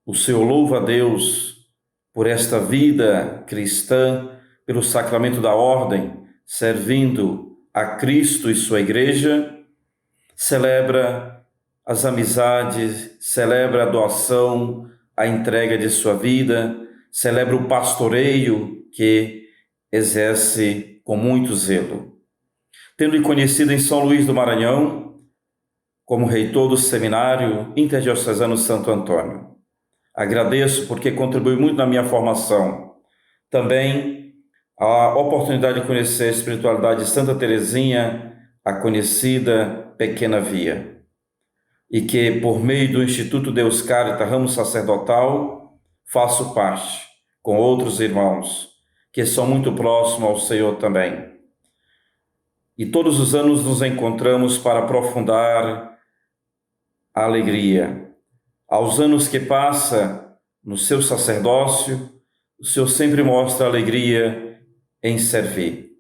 o Senhor louva a Deus por esta vida cristã, pelo sacramento da ordem, servindo a Cristo e sua igreja, celebra as amizades, celebra a doação, a entrega de sua vida, celebra o pastoreio que exerce com muito zelo. Tendo-lhe conhecido em São Luís do Maranhão, como reitor do Seminário Interdiocesano Santo Antônio. Agradeço porque contribui muito na minha formação. Também a oportunidade de conhecer a espiritualidade de Santa Teresinha, a conhecida Pequena Via. E que, por meio do Instituto Deus Carita Ramo Sacerdotal, faço parte, com outros irmãos, que são muito próximos ao Senhor também. E todos os anos nos encontramos para aprofundar a alegria. Aos anos que passa no seu sacerdócio, o Senhor sempre mostra alegria em servir.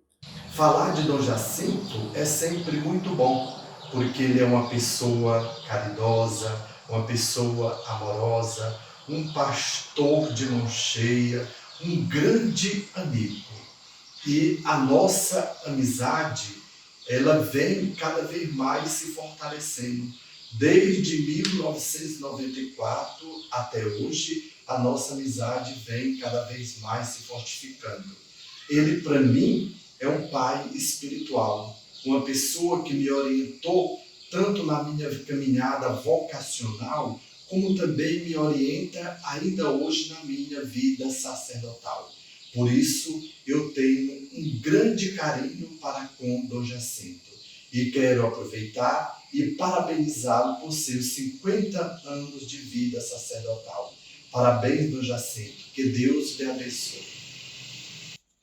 Falar de Dom Jacinto é sempre muito bom, porque ele é uma pessoa caridosa, uma pessoa amorosa, um pastor de mão cheia, um grande amigo. E a nossa amizade, ela vem cada vez mais se fortalecendo. Desde 1994 até hoje, a nossa amizade vem cada vez mais se fortificando. Ele, para mim, é um pai espiritual, uma pessoa que me orientou tanto na minha caminhada vocacional, como também me orienta ainda hoje na minha vida sacerdotal. Por isso, eu tenho um grande carinho para com Dom Jacinto e quero aproveitar e parabenizá-lo por seus 50 anos de vida sacerdotal. Parabéns, Dom Jacinto. Que Deus lhe abençoe.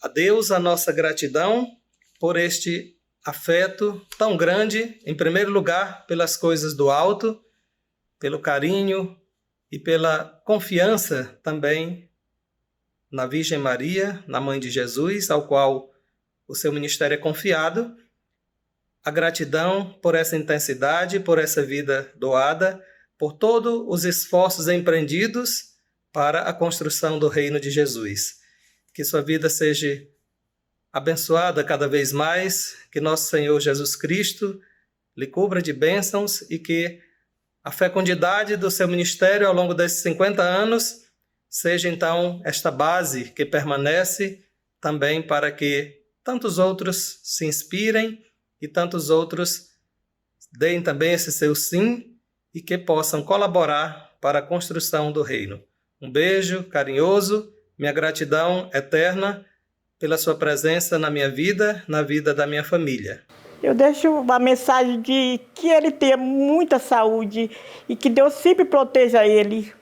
A Deus a nossa gratidão por este afeto tão grande, em primeiro lugar, pelas coisas do alto, pelo carinho e pela confiança também na Virgem Maria, na Mãe de Jesus, ao qual o seu ministério é confiado. A gratidão por essa intensidade, por essa vida doada, por todos os esforços empreendidos para a construção do reino de Jesus. Que sua vida seja abençoada cada vez mais, que nosso Senhor Jesus Cristo lhe cubra de bênçãos e que a fecundidade do seu ministério ao longo desses 50 anos seja então esta base que permanece também para que tantos outros se inspirem e tantos outros deem também esse seu sim e que possam colaborar para a construção do reino. Um beijo carinhoso, minha gratidão eterna pela sua presença na minha vida, na vida da minha família. Eu deixo uma mensagem de que ele tenha muita saúde e que Deus sempre proteja ele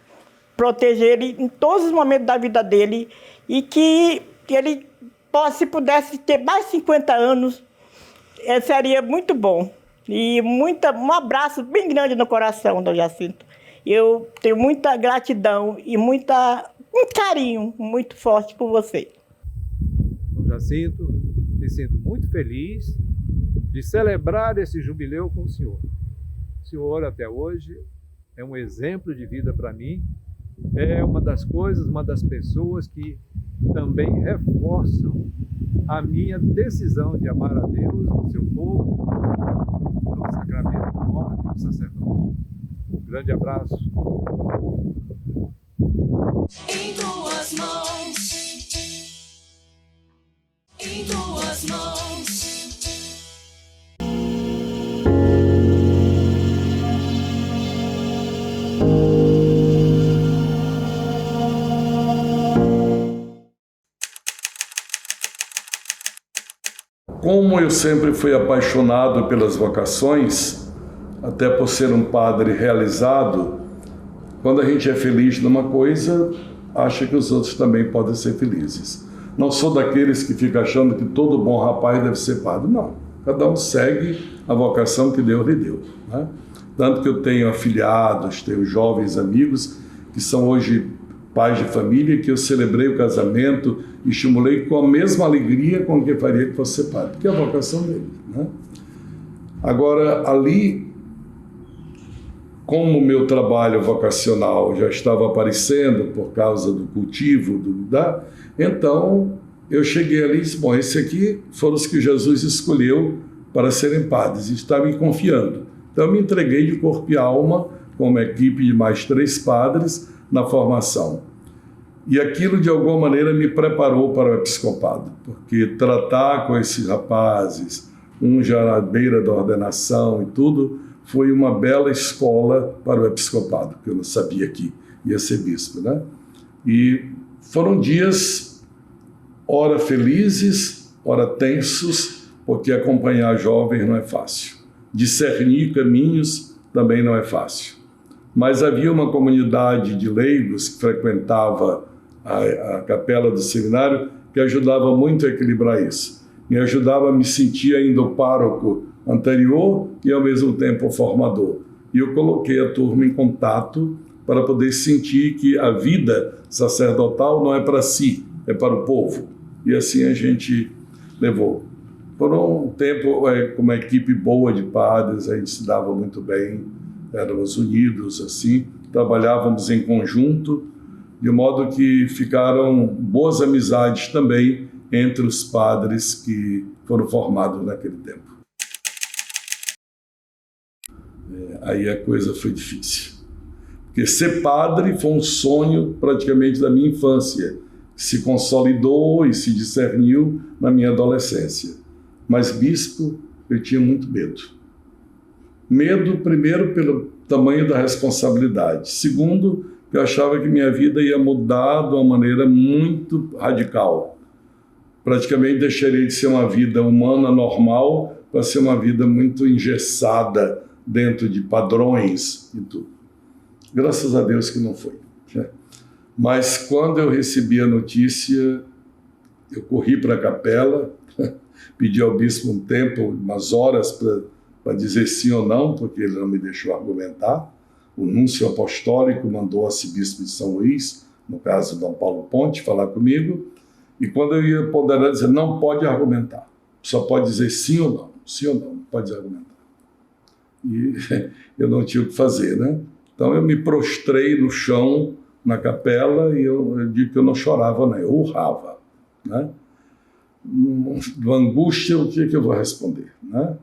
em todos os momentos da vida dele e que ele, se pudesse ter mais 50 anos, seria muito bom. E um abraço bem grande no coração, Dom Jacinto. Eu tenho muita gratidão e um carinho muito forte por você. Dom Jacinto, me sinto muito feliz de celebrar esse jubileu com o senhor. O senhor, até hoje, é um exemplo de vida para mim. É uma das pessoas que também reforçam a minha decisão de amar a Deus, o seu povo, no sacramento da ordem do sacerdócio. Um grande abraço. Em tuas mãos, em tuas mãos. Como eu sempre fui apaixonado pelas vocações, até por ser um padre realizado, quando a gente é feliz numa coisa, acha que os outros também podem ser felizes. Não sou daqueles que ficam achando que todo bom rapaz deve ser padre. Não, cada um segue a vocação que Deus lhe deu, né? Tanto que eu tenho afilhados, tenho jovens amigos que são hoje pais de família, que eu celebrei o casamento e estimulei com a mesma alegria com que faria que fosse padre, porque é a vocação dele, né? Agora, ali, como o meu trabalho vocacional já estava aparecendo por causa do cultivo, então eu cheguei ali e disse, bom, esse aqui foram os que Jesus escolheu para serem padres, e está me confiando. Então eu me entreguei de corpo e alma, com uma equipe de mais 3 padres, na formação. E aquilo, de alguma maneira, me preparou para o episcopado, porque tratar com esses rapazes, um já na beira da ordenação e tudo, foi uma bela escola para o episcopado, porque eu não sabia que ia ser bispo, né? E foram dias, ora felizes, ora tensos, porque acompanhar jovens não é fácil. Discernir caminhos também não é fácil. Mas havia uma comunidade de leigos que frequentava a capela do seminário que ajudava muito a equilibrar isso. Me ajudava a me sentir ainda o pároco anterior e ao mesmo tempo o formador. E eu coloquei a turma em contato para poder sentir que a vida sacerdotal não é para si, é para o povo. E assim a gente levou. Por um tempo, com uma equipe boa de padres, a gente se dava muito bem, éramos unidos, assim, trabalhávamos em conjunto, de modo que ficaram boas amizades também entre os padres que foram formados naquele tempo. Aí a coisa foi difícil, porque ser padre foi um sonho praticamente da minha infância, que se consolidou e se discerniu na minha adolescência. Mas bispo, eu tinha muito medo. Medo, primeiro, pelo tamanho da responsabilidade. Segundo, eu achava que minha vida ia mudar de uma maneira muito radical. Praticamente deixaria de ser uma vida humana normal para ser uma vida muito engessada dentro de padrões e tudo. Graças a Deus que não foi, né? Mas quando eu recebi a notícia, eu corri para a capela, pedi ao bispo um tempo, umas horas para dizer sim ou não, porque ele não me deixou argumentar. O núncio apostólico mandou o arcebispo de São Luís, no caso Dom Paulo Ponte, falar comigo, e quando eu ia poder dizer, não pode argumentar, só pode dizer sim ou não pode argumentar. E eu não tinha o que fazer, né? Então eu me prostrei no chão, na capela, e eu digo que eu não chorava, né? Eu urrava, né? De angústia, o que é que eu vou responder, né?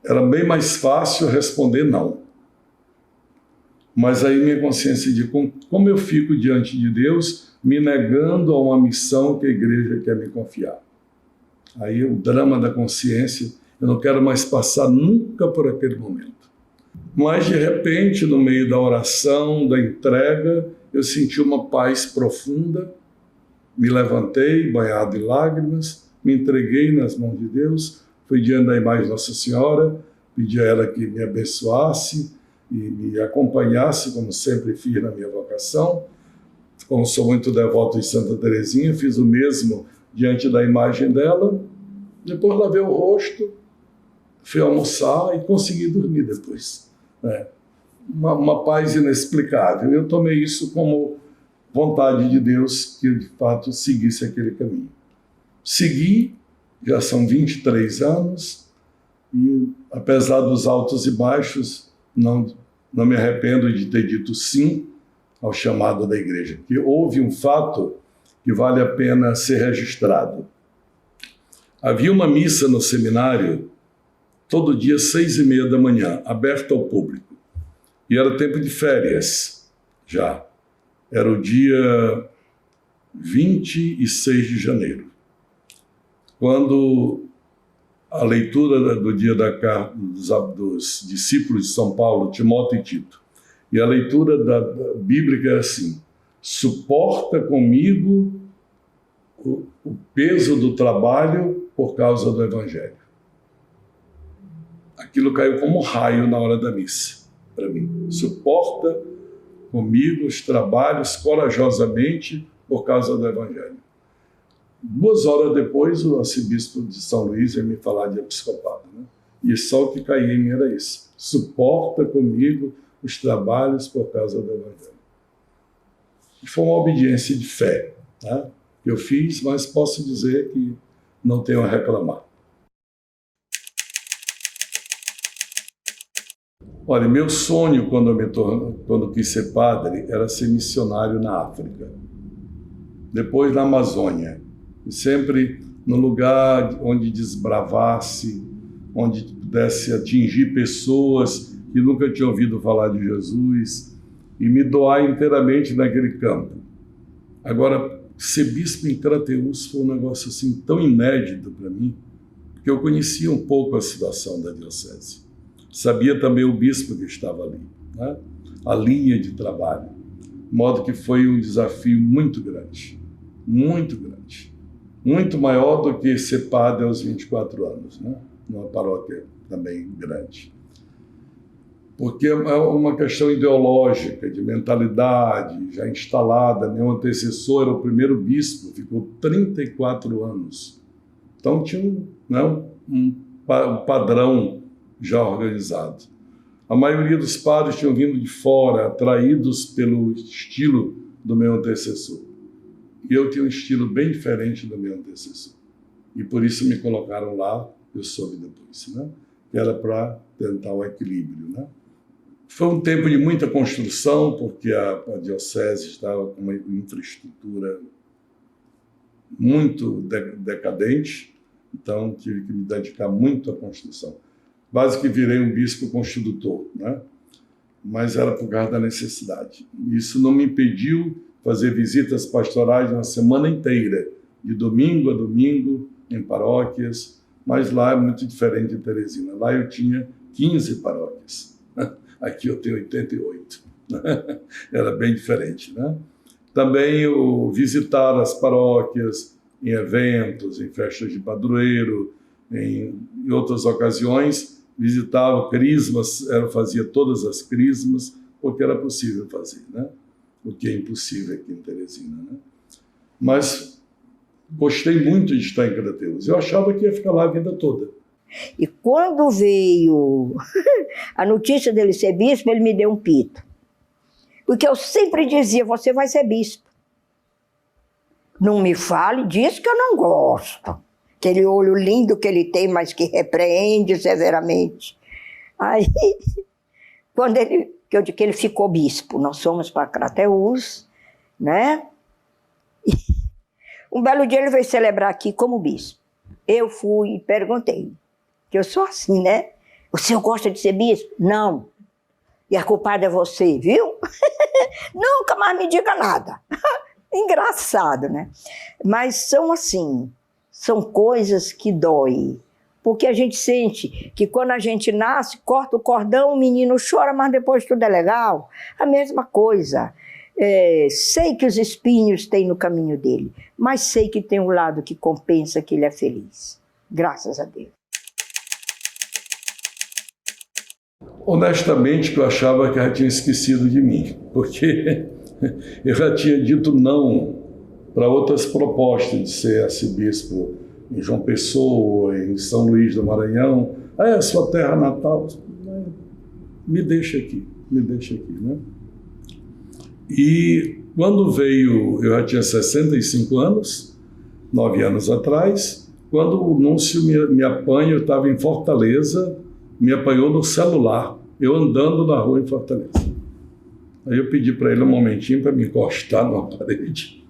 Era bem mais fácil responder não. Mas aí minha consciência de como eu fico diante de Deus, me negando a uma missão que a igreja quer me confiar. Aí o drama da consciência, Eu não quero mais passar nunca por aquele momento. Mas, de repente, no meio da oração, da entrega, eu senti uma paz profunda, me levantei, banhado em lágrimas, me entreguei nas mãos de Deus, fui diante da imagem de Nossa Senhora, pedi a ela que me abençoasse e me acompanhasse, como sempre fiz na minha vocação. Como sou muito devoto de Santa Teresinha, fiz o mesmo diante da imagem dela. Depois lavei o rosto, fui almoçar e consegui dormir depois. Uma paz inexplicável. Eu tomei isso como vontade de Deus que eu, de fato, seguisse aquele caminho. Segui, já são 23 anos, e apesar dos altos e baixos, não me arrependo de ter dito sim ao chamado da igreja, que houve um fato que vale a pena ser registrado. Havia uma missa no seminário, todo dia, 6h30 da manhã, aberta ao público. E era tempo de férias, já. Era o dia 26 de janeiro. Quando a leitura do dia da carta dos discípulos de São Paulo, Timóteo e Tito, e a leitura da bíblica é assim: suporta comigo o peso do trabalho por causa do Evangelho. Aquilo caiu como um raio na hora da missa, para mim. Suporta comigo os trabalhos corajosamente por causa do Evangelho. 2 horas depois, o arcebispo de São Luís ia me falar de episcopado, né? E só o que caía em mim era isso: suporta comigo os trabalhos por causa do Evangelho. E foi uma obediência de fé, né, que eu fiz, mas posso dizer que não tenho a reclamar. Olha, meu sonho quando quis ser padre era ser missionário na África, depois na Amazônia, e sempre no lugar onde desbravasse, onde pudesse atingir pessoas que nunca tinham ouvido falar de Jesus e me doar inteiramente naquele campo. Agora, ser bispo em Crateús foi um negócio assim tão inédito para mim, porque eu conhecia um pouco a situação da diocese. Sabia também o bispo que estava ali, né? A linha de trabalho, de modo que foi um desafio muito grande, muito maior do que ser padre aos 24 anos, né? Numa paróquia também grande. Porque é uma questão ideológica, de mentalidade já instalada. Meu antecessor era o primeiro bispo, ficou 34 anos. Então tinha um padrão já organizado. A maioria dos padres tinham vindo de fora, atraídos pelo estilo do meu antecessor. E eu tinha um estilo bem diferente do meu antecessor. E por isso me colocaram lá, eu soube depois, né? Que era para tentar o equilíbrio, né? Foi um tempo de muita construção, porque a diocese estava com uma infraestrutura muito decadente, então tive que me dedicar muito à construção. Quase que virei um bispo construtor, né? Mas era por causa da necessidade. Isso não me impediu fazer visitas pastorais uma semana inteira, de domingo a domingo, em paróquias, mas lá é muito diferente de Teresina. Lá eu tinha 15 paróquias. Aqui eu tenho 88. Era bem diferente, né? Também o visitar as paróquias em eventos, em festas de padroeiro, em outras ocasiões, visitava crismas, fazia todas as crismas, porque era possível fazer, né? O que é impossível aqui em Teresina, né? Mas gostei muito de estar em Crateús. Eu achava que ia ficar lá a vida toda. E quando veio a notícia dele ser bispo, ele me deu um pito. Porque eu sempre dizia: você vai ser bispo. Não me fale disso que eu não gosto. Aquele olho lindo que ele tem, mas que repreende severamente. Aí, quando ele ficou bispo, nós fomos para Crateús, né? E um belo dia ele veio celebrar aqui como bispo. Eu fui e perguntei, que eu sou assim, né? O senhor gosta de ser bispo? Não. E a culpada é você, viu? Nunca mais me diga nada. Engraçado, né? Mas são assim, são coisas que doem. porque a gente sente que quando a gente nasce, corta o cordão, o menino chora, mas depois tudo é legal. A mesma coisa. Sei que os espinhos têm no caminho dele, mas sei que tem um lado que compensa, que ele é feliz. Graças a Deus. Honestamente, que eu achava que ela tinha esquecido de mim, porque eu já tinha dito não para outras propostas de ser arcebispo em João Pessoa, em São Luís do Maranhão. É a sua terra natal. Me deixa aqui, né? E quando veio, eu já tinha 65 anos, 9 anos atrás, quando o Núncio me apanha, eu estava em Fortaleza, me apanhou no celular, eu andando na rua em Fortaleza. Aí eu pedi para ele um momentinho para me encostar numa parede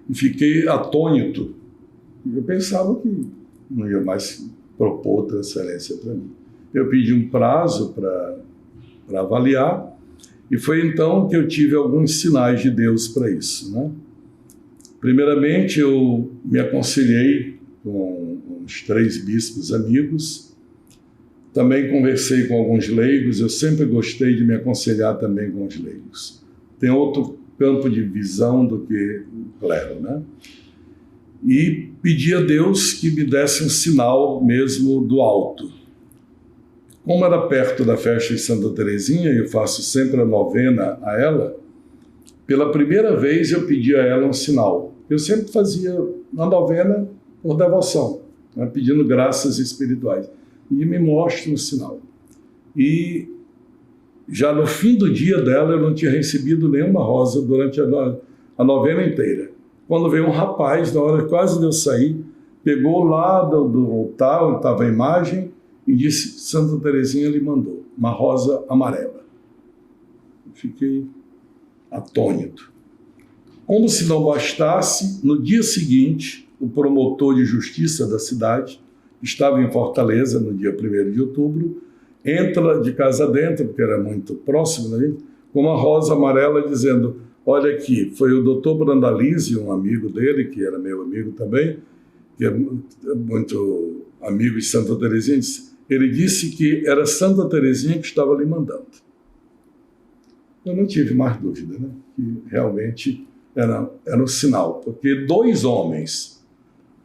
e fiquei atônito. Eu pensava que não ia mais propor transferência para mim. Eu pedi um prazo para avaliar, e foi então que eu tive alguns sinais de Deus para isso, né? Primeiramente, eu me aconselhei com uns 3 bispos amigos, também conversei com alguns leigos, eu sempre gostei de me aconselhar também com os leigos. Tem outro campo de visão do que o clero, né? E pedi a Deus que me desse um sinal mesmo do alto. Como era perto da festa de Santa Teresinha, eu faço sempre a novena a ela, pela primeira vez eu pedi a ela um sinal. Eu sempre fazia a novena por devoção, né, pedindo graças espirituais. E me mostra um sinal. E já no fim do dia dela, eu não tinha recebido nenhuma rosa durante a novena inteira. Quando veio um rapaz, na hora quase de eu sair, pegou lá do altar onde estava a imagem, e disse: Santa Teresinha lhe mandou uma rosa amarela. Eu fiquei atônito. Como se não bastasse, no dia seguinte, o promotor de justiça da cidade estava em Fortaleza, no dia 1º de outubro, entra de casa dentro, porque era muito próximo da gente, com uma rosa amarela dizendo: olha aqui, foi o doutor Brandalize, um amigo dele, que era meu amigo também, que é muito amigo de Santa Teresinha, ele disse que era Santa Teresinha que estava lhe mandando. Eu não tive mais dúvida, né? Que realmente era um sinal, porque 2 homens,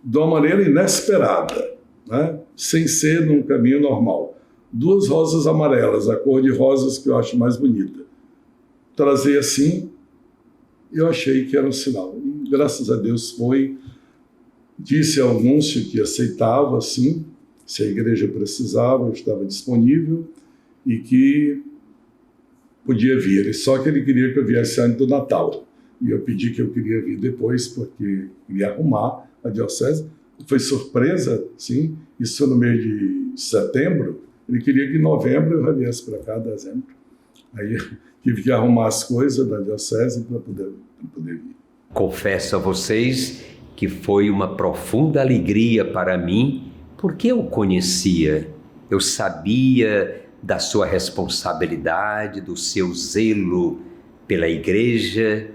de uma maneira inesperada, né? Sem ser num caminho normal, 2 rosas amarelas, a cor de rosas que eu acho mais bonita, trazer assim, eu achei que era um sinal. E graças a Deus foi. Disse ao Núncio que aceitava, sim, se a igreja precisava, eu estava disponível e que podia vir. Só que ele queria que eu viesse antes do Natal. E eu pedi que eu queria vir depois, porque queria arrumar a diocese. Foi surpresa, sim, isso no mês de setembro. Ele queria que em novembro eu já viesse para cá, dezembro. Aí eu tive que arrumar as coisas da diocese para poder vir. Confesso a vocês que foi uma profunda alegria para mim, porque eu o conhecia, eu sabia da sua responsabilidade, do seu zelo pela igreja,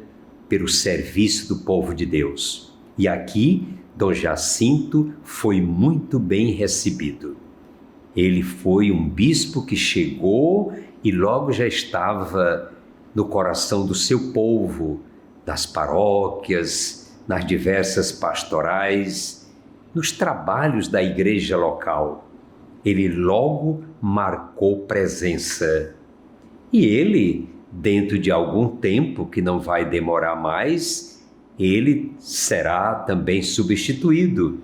pelo serviço do povo de Deus. E aqui, Dom Jacinto foi muito bem recebido. Ele foi um bispo que chegou e logo já estava no coração do seu povo, nas paróquias, nas diversas pastorais, nos trabalhos da igreja local. Ele logo marcou presença. E ele, dentro de algum tempo, que não vai demorar mais, ele será também substituído.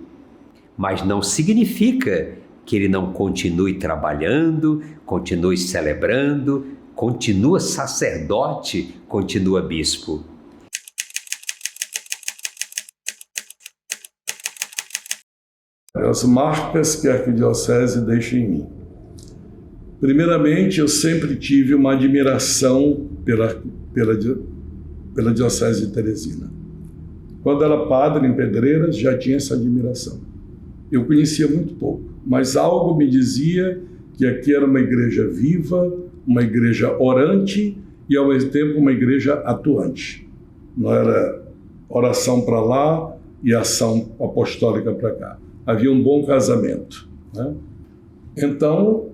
Mas não significa que ele não continue trabalhando, continue celebrando, continua sacerdote, continua bispo. As marcas que a arquidiocese deixa em mim. Primeiramente, eu sempre tive uma admiração pela diocese de Teresina. Quando era padre em Pedreiras, já tinha essa admiração. Eu conhecia muito pouco, mas algo me dizia que aqui era uma igreja viva, uma igreja orante e, ao mesmo tempo, uma igreja atuante. Não era oração para lá e ação apostólica para cá. Havia um bom casamento. né? Então,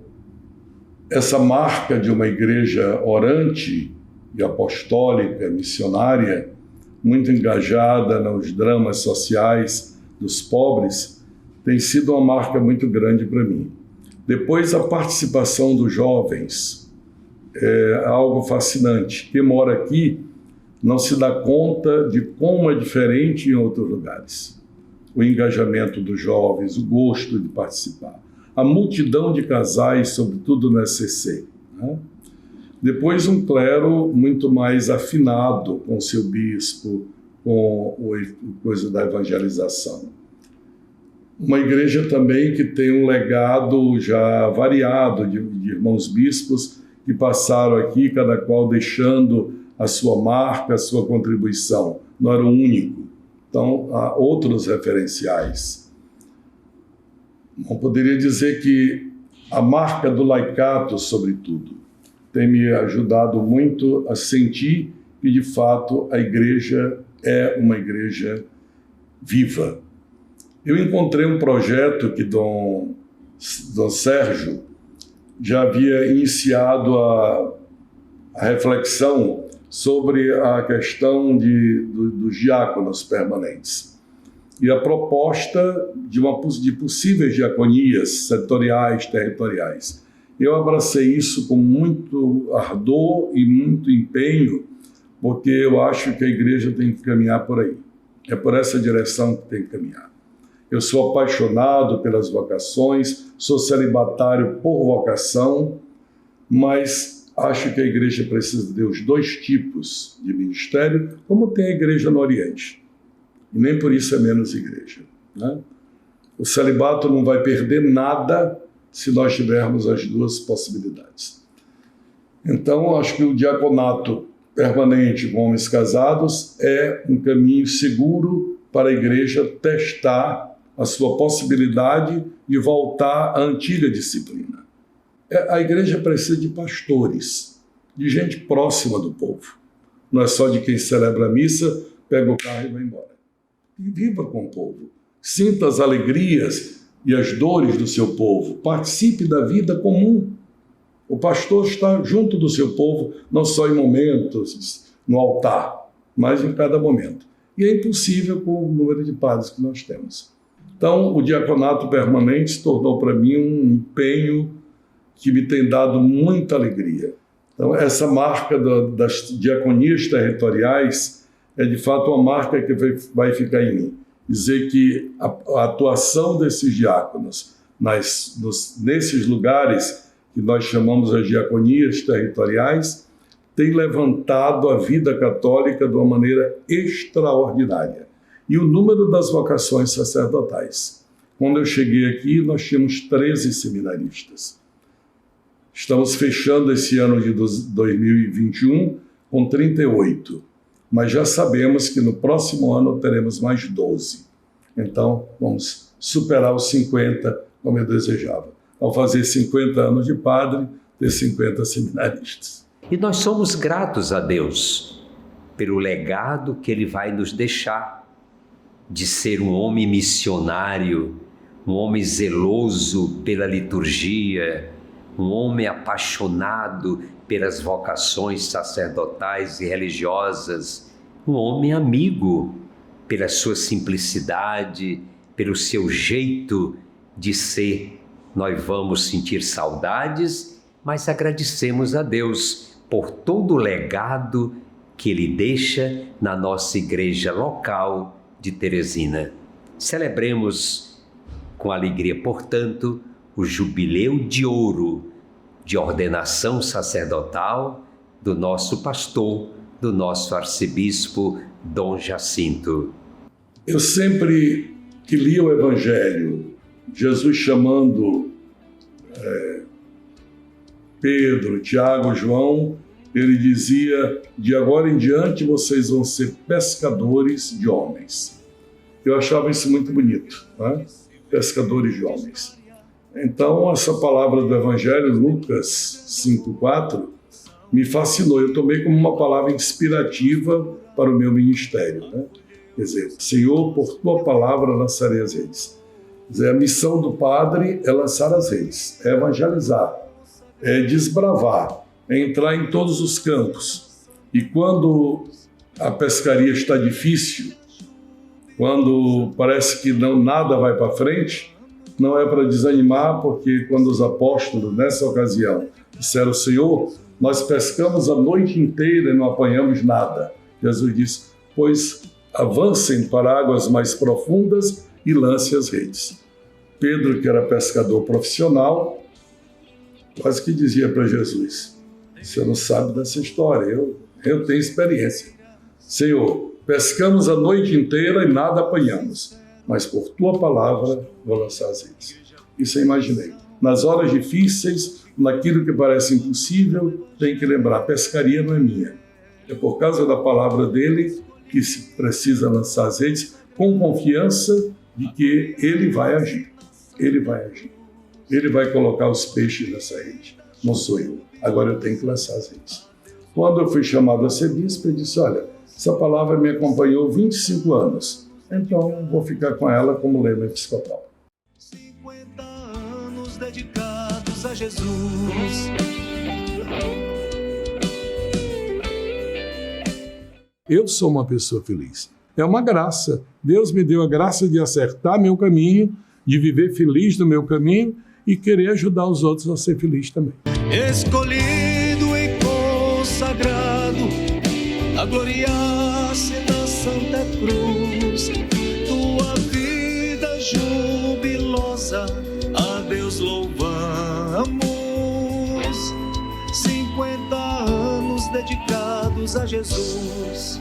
essa marca de uma igreja orante e apostólica, missionária, muito engajada nos dramas sociais dos pobres, tem sido uma marca muito grande para mim. Depois, a participação dos jovens é algo fascinante. Quem mora aqui não se dá conta de como é diferente em outros lugares. O engajamento dos jovens, o gosto de participar. A multidão de casais, sobretudo no SCC, né? Depois, um clero muito mais afinado com o seu bispo, com a coisa da evangelização. Uma igreja também que tem um legado já variado de irmãos bispos que passaram aqui, cada qual deixando a sua marca, a sua contribuição. Não era o único. Então, há outros referenciais. Não poderia dizer que a marca do laicato, sobretudo, tem me ajudado muito a sentir que, de fato, a igreja é uma igreja viva. Eu encontrei um projeto que Dom Sérgio já havia iniciado a reflexão sobre a questão dos diáconos permanentes e a proposta de possíveis diaconias setoriais, territoriais. Eu abracei isso com muito ardor e muito empenho, porque eu acho que a igreja tem que caminhar por aí. É por essa direção que tem que caminhar. Eu sou apaixonado pelas vocações, sou celibatário por vocação, mas acho que a igreja precisa de os dois tipos de ministério, como tem a igreja no Oriente. E nem por isso é menos igreja, né? O celibato não vai perder nada se nós tivermos as duas possibilidades. Então, acho que o diaconato permanente com homens casados é um caminho seguro para a igreja testar a sua possibilidade de voltar à antiga disciplina. A igreja precisa de pastores, de gente próxima do povo. Não é só de quem celebra a missa, pega o carro e vai embora. E viva com o povo. Sinta as alegrias e as dores do seu povo. Participe da vida comum. O pastor está junto do seu povo, não só em momentos no altar, mas em cada momento. E é impossível com o número de padres que nós temos. Então, o diaconato permanente se tornou para mim um empenho que me tem dado muita alegria. Então, essa marca das diaconias territoriais é, de fato, uma marca que vai ficar em mim. Dizer que a atuação desses diáconos nesses lugares que nós chamamos as diaconias territoriais tem levantado a vida católica de uma maneira extraordinária. E o número das vocações sacerdotais. Quando eu cheguei aqui, nós tínhamos 13 seminaristas. Estamos fechando esse ano de 2021 com 38, mas já sabemos que no próximo ano teremos mais 12. Então, vamos superar os 50, como eu desejava. Ao fazer 50 anos de padre, ter 50 seminaristas. E nós somos gratos a Deus pelo legado que Ele vai nos deixar, de ser um homem missionário, um homem zeloso pela liturgia, um homem apaixonado pelas vocações sacerdotais e religiosas, um homem amigo pela sua simplicidade, pelo seu jeito de ser. Nós vamos sentir saudades, mas agradecemos a Deus por todo o legado que Ele deixa na nossa igreja local de Teresina. Celebremos com alegria, portanto, o jubileu de ouro de ordenação sacerdotal do nosso pastor, do nosso arcebispo Dom Jacinto. Eu sempre que lia o Evangelho, Jesus chamando Pedro, Tiago, João, ele dizia: de agora em diante vocês vão ser pescadores de homens. Eu achava isso muito bonito, né? Pescadores de homens. Então, essa palavra do Evangelho, Lucas 5,4, me fascinou. Eu tomei como uma palavra inspirativa para o meu ministério, né? Quer dizer, Senhor, por tua palavra lançarei as redes. A missão do padre é lançar as redes, é evangelizar, é desbravar, é entrar em todos os campos. E quando a pescaria está difícil, quando parece que nada vai para frente, não é para desanimar, porque quando os apóstolos, nessa ocasião, disseram: Senhor, nós pescamos a noite inteira e não apanhamos nada. Jesus disse: pois avancem para águas mais profundas e lancem as redes. Pedro, que era pescador profissional, quase que dizia para Jesus: você não sabe dessa história, eu tenho experiência. Senhor, pescamos a noite inteira e nada apanhamos, mas por tua palavra vou lançar as redes. Isso eu imaginei. Nas horas difíceis, naquilo que parece impossível, tem que lembrar: pescaria não é minha. É por causa da palavra dele que se precisa lançar as redes, com confiança de que ele vai agir. Ele vai agir. Ele vai colocar os peixes nessa rede. Não sou eu. Agora eu tenho que lançar as redes. Quando eu fui chamado a ser bispo, eu disse: olha, essa palavra me acompanhou 25 anos. Então vou ficar com ela como lema episcopal. 50 anos dedicados a Jesus. Eu sou uma pessoa feliz. É uma graça. Deus me deu a graça de acertar meu caminho, de viver feliz no meu caminho e querer ajudar os outros a ser feliz também. Escolhido e consagrado a gloriar-se na Santa Cruz, tua vida jubilosa a Deus louvamos. 50 anos dedicados a Jesus.